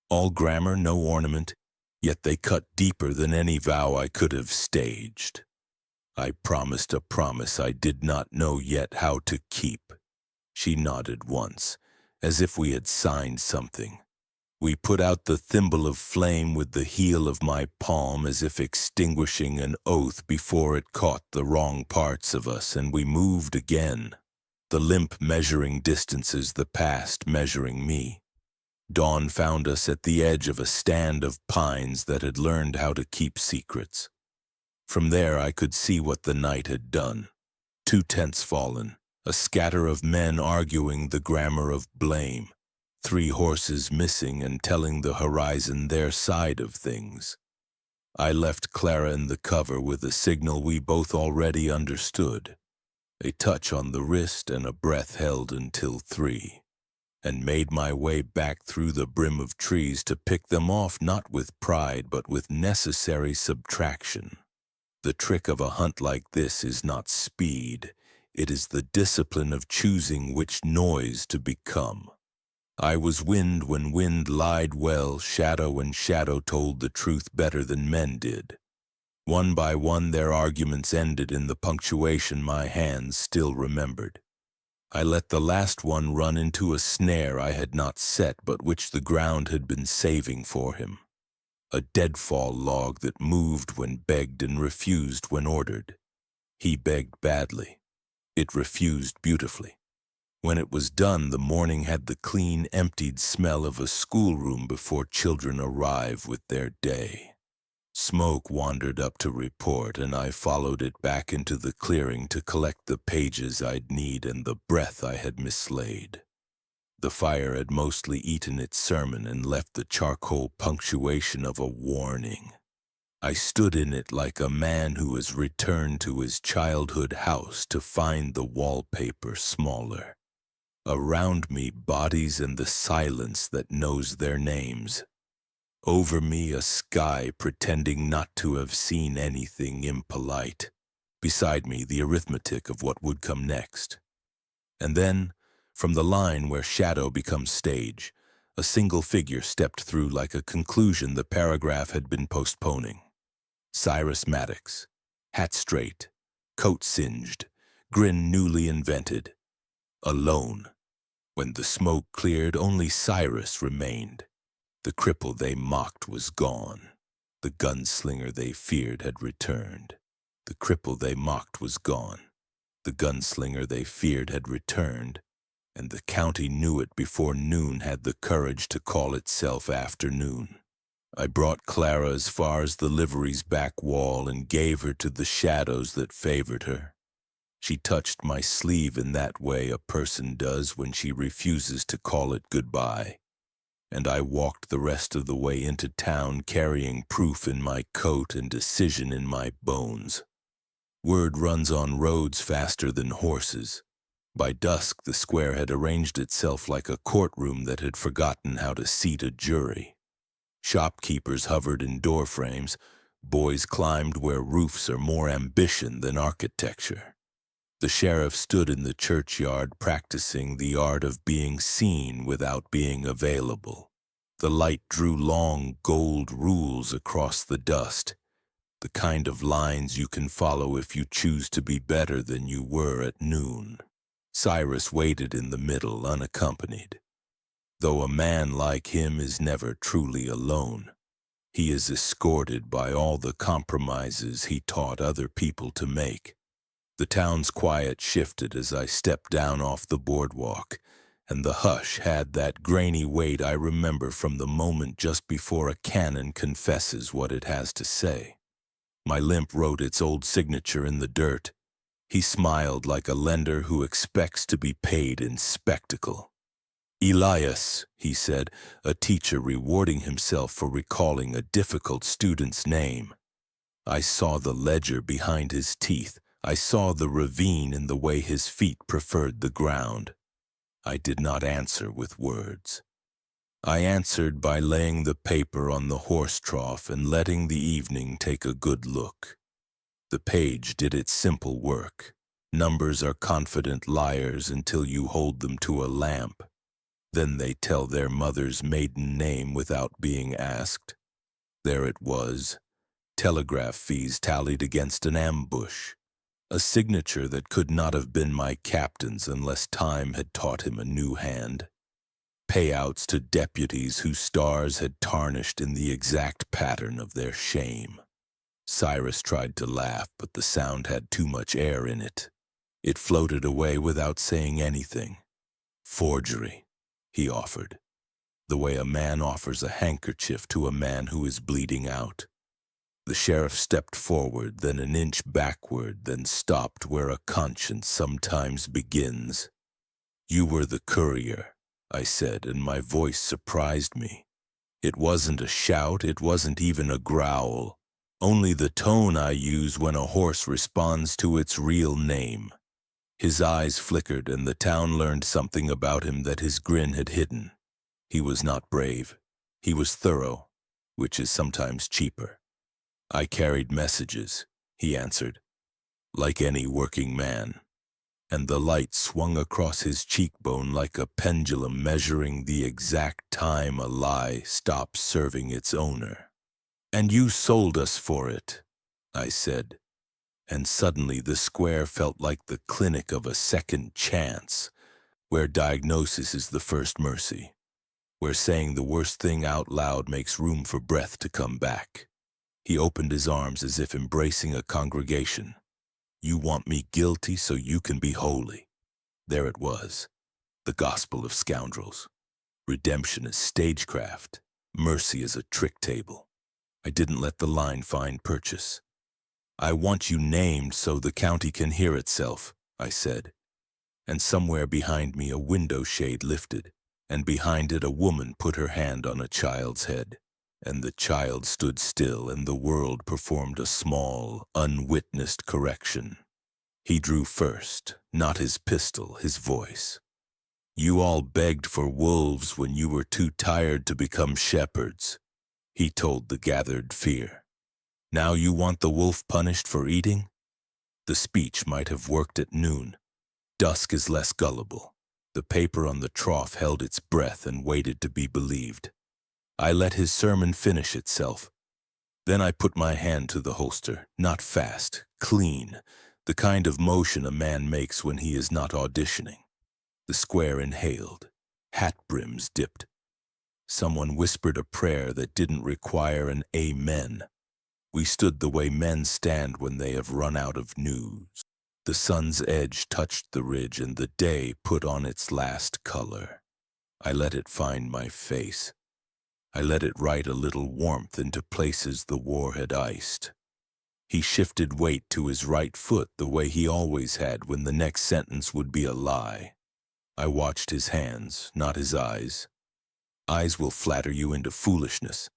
all grammar, no ornament, yet they cut deeper than any vow I could have staged. I promised a promise I did not know yet how to keep. She nodded once, as if we had signed something. We put out the thimble of flame with the heel of my palm as if extinguishing an oath before it caught the wrong parts of us, and we moved again, the limp measuring distances, the past measuring me. Dawn found us at the edge of a stand of pines that had learned how to keep secrets. From there I could see what the night had done. 2 tents fallen, a scatter of men arguing the grammar of blame, 3 horses missing and telling the horizon their side of things. I left Clara in the cover with a signal we both already understood, a touch on the wrist and a breath held until 3, and made my way back through the brim of trees to pick them off not with pride but with necessary subtraction. The trick of a hunt like this is not speed, it is the discipline of choosing which noise to become. I was wind when wind lied well, shadow and shadow told the truth better than men did. One by one their arguments ended in the punctuation my hands still remembered. I let the last one run into a snare I had not set but which the ground had been saving for him. A deadfall log that moved when begged and refused when ordered. He begged badly. It refused beautifully. When it was done, the morning had the clean, emptied smell of a schoolroom before children arrive with their day. Smoke wandered up to report, and I followed it back into the clearing to collect the pages I'd need and the breath I had mislaid. The fire had mostly eaten its sermon and left the charcoal punctuation of a warning. I stood in it like a man who has returned to his childhood house to find the wallpaper smaller. Around me, bodies and the silence that knows their names. Over me, a sky pretending not to have seen anything impolite. Beside me, the arithmetic of what would come next. And then, from the line where shadow becomes stage, a single figure stepped through like a conclusion the paragraph had been postponing. Cyrus Maddox, hat straight, coat singed, grin newly invented. Alone. When the smoke cleared, only Cyrus remained. The cripple they mocked was gone. The gunslinger they feared had returned. The cripple they mocked was gone. The gunslinger they feared had returned, and the county knew it before noon had the courage to call itself afternoon. I brought Clara as far as the livery's back wall and gave her to the shadows that favored her. She touched my sleeve in that way a person does when she refuses to call it goodbye. And I walked the rest of the way into town carrying proof in my coat and decision in my bones. Word runs on roads faster than horses. By dusk, the square had arranged itself like a courtroom that had forgotten how to seat a jury. Shopkeepers hovered in doorframes. Boys climbed where roofs are more ambition than architecture. The sheriff stood in the churchyard practicing the art of being seen without being available. The light drew long gold rules across the dust, the kind of lines you can follow if you choose to be better than you were at noon. Cyrus waited in the middle, unaccompanied. Though a man like him is never truly alone, he is escorted by all the compromises he taught other people to make. The town's quiet shifted as I stepped down off the boardwalk, and the hush had that grainy weight I remember from the moment just before a cannon confesses what it has to say. My limp wrote its old signature in the dirt. He smiled like a lender who expects to be paid in spectacle. Elias, he said, a teacher rewarding himself for recalling a difficult student's name. I saw the ledger behind his teeth. I saw the ravine in the way his feet preferred the ground. I did not answer with words. I answered by laying the paper on the horse trough and letting the evening take a good look. The page did its simple work. Numbers are confident liars until you hold them to a lamp. Then they tell their mother's maiden name without being asked. There it was, telegraph fees tallied against an ambush, a signature that could not have been my captain's unless time had taught him a new hand. Payouts to deputies whose stars had tarnished in the exact pattern of their shame. Cyrus tried to laugh, but the sound had too much air in it. It floated away without saying anything. Forgery, he offered, the way a man offers a handkerchief to a man who is bleeding out. The sheriff stepped forward, then an inch backward, then stopped where a conscience sometimes begins. You were the courier, I said, and my voice surprised me. It wasn't a shout, it wasn't even a growl, only the tone I use when a horse responds to its real name. His eyes flickered, and the town learned something about him that his grin had hidden. He was not brave. He was thorough, which is sometimes cheaper. I carried messages, he answered, like any working man. And the light swung across his cheekbone like a pendulum measuring the exact time a lie stops serving its owner. And you sold us for it, I said. And suddenly the square felt like the clinic of a second chance, where diagnosis is the first mercy, where saying the worst thing out loud makes room for breath to come back. He opened his arms as if embracing a congregation. You want me guilty so you can be holy. There it was, the gospel of scoundrels. Redemption is stagecraft, mercy is a trick table. I didn't let the line find purchase. I want you named so the county can hear itself, I said. And somewhere behind me a window shade lifted, and behind it a woman put her hand on a child's head. and the child stood still, and the world performed a small, unwitnessed correction. He drew first, not his pistol, his voice. "You all begged for wolves when you were too tired to become shepherds," he told the gathered fear. "Now you want the wolf punished for eating?" The speech might have worked at noon. Dusk is less gullible. The paper on the trough held its breath and waited to be believed. I let his sermon finish itself. Then I put my hand to the holster, not fast, clean, the kind of motion a man makes when he is not auditioning. The square inhaled. Hat brims dipped. Someone whispered a prayer that didn't require an amen. We stood the way men stand when they have run out of news. The sun's edge touched the ridge, and the day put on its last color. I let it find my face. I let it write a little warmth into places the war had iced. He shifted weight to his right foot the way he always had when the next sentence would be a lie. I watched his hands, not his eyes. Eyes will flatter you into foolishness.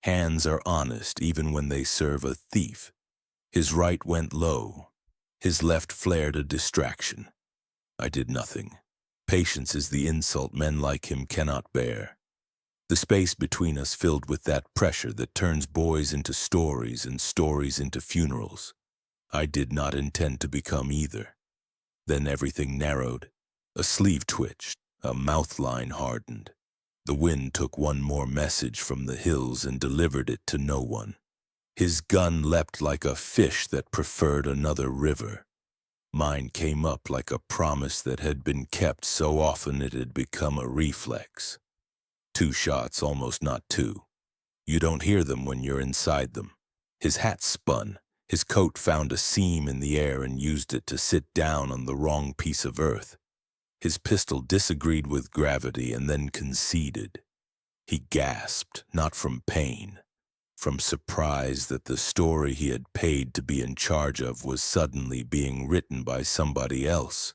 Hands are honest even when they serve a thief. His right went low. His left flared a distraction. I did nothing. Patience is the insult men like him cannot bear. The space between us filled with that pressure that turns boys into stories and stories into funerals. I did not intend to become either. Then everything narrowed. A sleeve twitched, a mouth line hardened. The wind took one more message from the hills and delivered it to no one. His gun leapt like a fish that preferred another river. Mine came up like a promise that had been kept so often it had become a reflex. 2 shots, almost not 2. You don't hear them when you're inside them. His hat spun. His coat found a seam in the air and used it to sit down on the wrong piece of earth. His pistol disagreed with gravity and then conceded. He gasped, not from pain, from surprise that the story he had paid to be in charge of was suddenly being written by somebody else.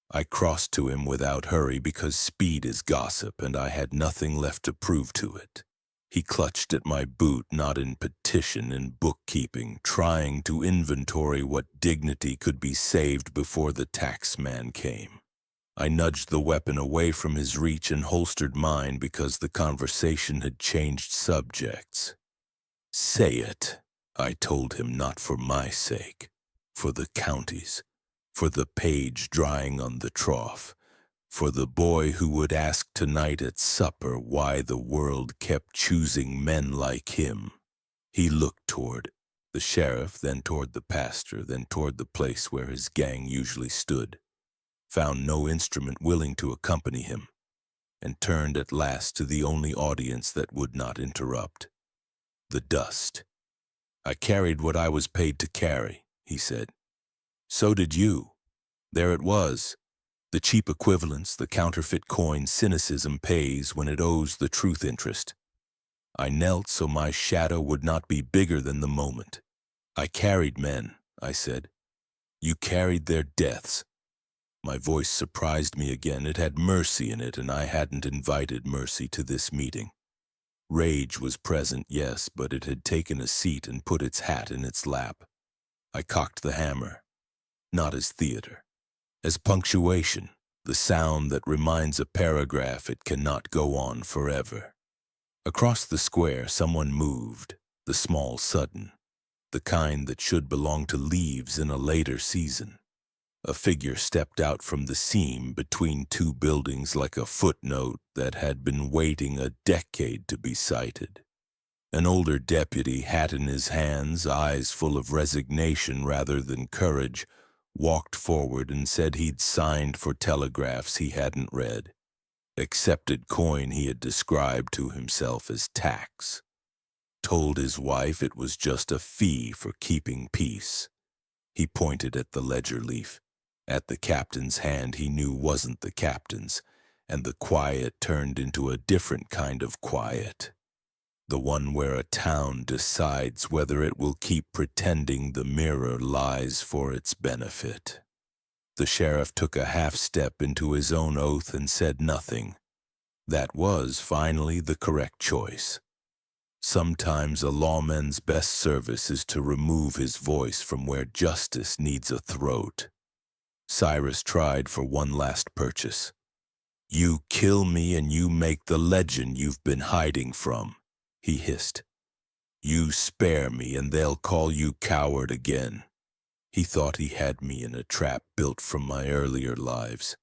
I crossed to him without hurry because speed is gossip and I had nothing left to prove to it. He clutched at my boot, not in petition, in bookkeeping, trying to inventory what dignity could be saved before the tax man came. I nudged the weapon away from his reach and holstered mine because the conversation had changed subjects. "Say it," I told him, not for my sake, for the county's, for the page drying on the trough, for the boy who would ask tonight at supper why the world kept choosing men like him. He looked toward the sheriff, then toward the pastor, then toward the place where his gang usually stood, found no instrument willing to accompany him, and turned at last to the only audience that would not interrupt. The dust. "I carried what I was paid to carry," he said. "So did you. There it was. The cheap equivalence, the counterfeit coin cynicism pays when it owes the truth interest. I knelt so my shadow would not be bigger than the moment. I carried men," I said. "You carried their deaths." My voice surprised me again. It had mercy in it, and I hadn't invited mercy to this meeting. Rage was present, yes, but it had taken a seat and put its hat in its lap. I cocked the hammer, not as theater, as punctuation, the sound that reminds a paragraph it cannot go on forever. Across the square, someone moved, the small sudden, the kind that should belong to leaves in a later season. A figure stepped out from the seam between 2 buildings like a footnote that had been waiting a decade to be cited. An older deputy, hat in his hands, eyes full of resignation rather than courage, walked forward and said he'd signed for telegraphs he hadn't read. Accepted coin he had described to himself as tax. Told his wife it was just a fee for keeping peace. He pointed at the ledger leaf, at the captain's hand he knew wasn't the captain's, and the quiet turned into a different kind of quiet. The one where a town decides whether it will keep pretending the mirror lies for its benefit. The sheriff took a half step into his own oath and said nothing. That was, finally, the correct choice. Sometimes a lawman's best service is to remove his voice from where justice needs a throat. Cyrus tried for one last purchase. "You kill me and you make the legend you've been hiding from," he hissed. "You spare me and they'll call you coward again." He thought he had me in a trap built from my earlier lives.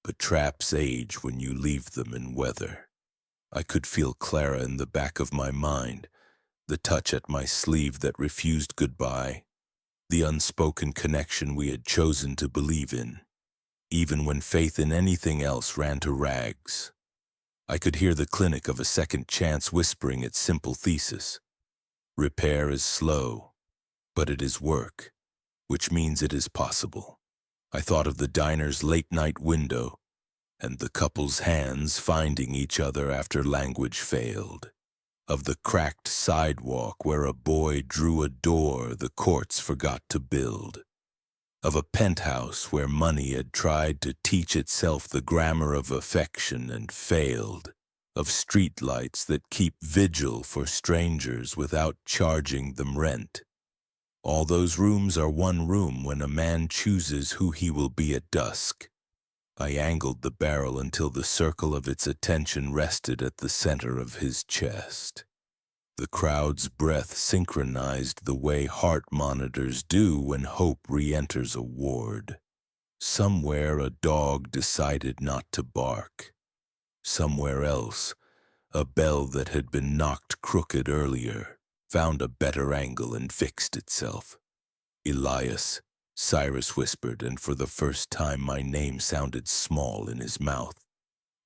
But traps age when you leave them in weather. I could feel Clara in the back of my mind, the touch at my sleeve that refused goodbye, the unspoken connection we had chosen to believe in, even when faith in anything else ran to rags. I could hear the clinic of a second chance whispering its simple thesis. Repair is slow, but it is work, which means it is possible. I thought of the diner's late-night window and the couple's hands finding each other after language failed, of the cracked sidewalk where a boy drew a door the courts forgot to build, of a penthouse where money had tried to teach itself the grammar of affection and failed, of streetlights that keep vigil for strangers without charging them rent. All those rooms are one room when a man chooses who he will be at dusk. I angled the barrel until the circle of its attention rested at the center of his chest. The crowd's breath synchronized the way heart monitors do when hope re-enters a ward. Somewhere a dog decided not to bark. Somewhere else, a bell that had been knocked crooked earlier found a better angle and fixed itself. "Elias," Cyrus whispered, and for the first time my name sounded small in his mouth.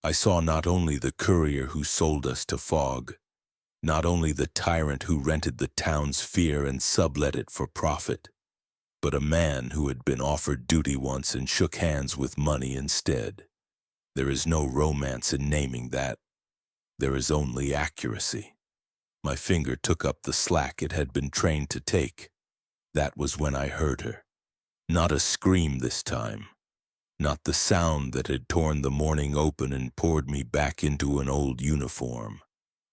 I saw not only the courier who sold us to Fog, not only the tyrant who rented the town's fear and sublet it for profit, but a man who had been offered duty once and shook hands with money instead. There is no romance in naming that. There is only accuracy. My finger took up the slack it had been trained to take. That was when I heard her. Not a scream this time. Not the sound that had torn the morning open and poured me back into an old uniform.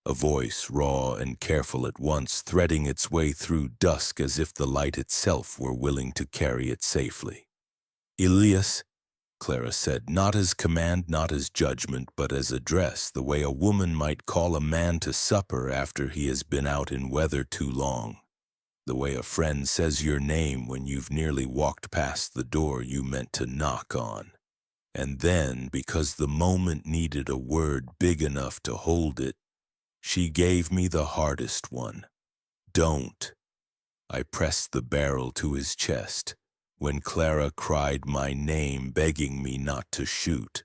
A voice, raw and careful at once, threading its way through dusk as if the light itself were willing to carry it safely. "Elias," Clara said, not as command, not as judgment, but as address, the way a woman might call a man to supper after he has been out in weather too long. The way a friend says your name when you've nearly walked past the door you meant to knock on. And then, because the moment needed a word big enough to hold it, she gave me the hardest one. "Don't." I pressed the barrel to his chest when Clara cried my name, begging me not to shoot.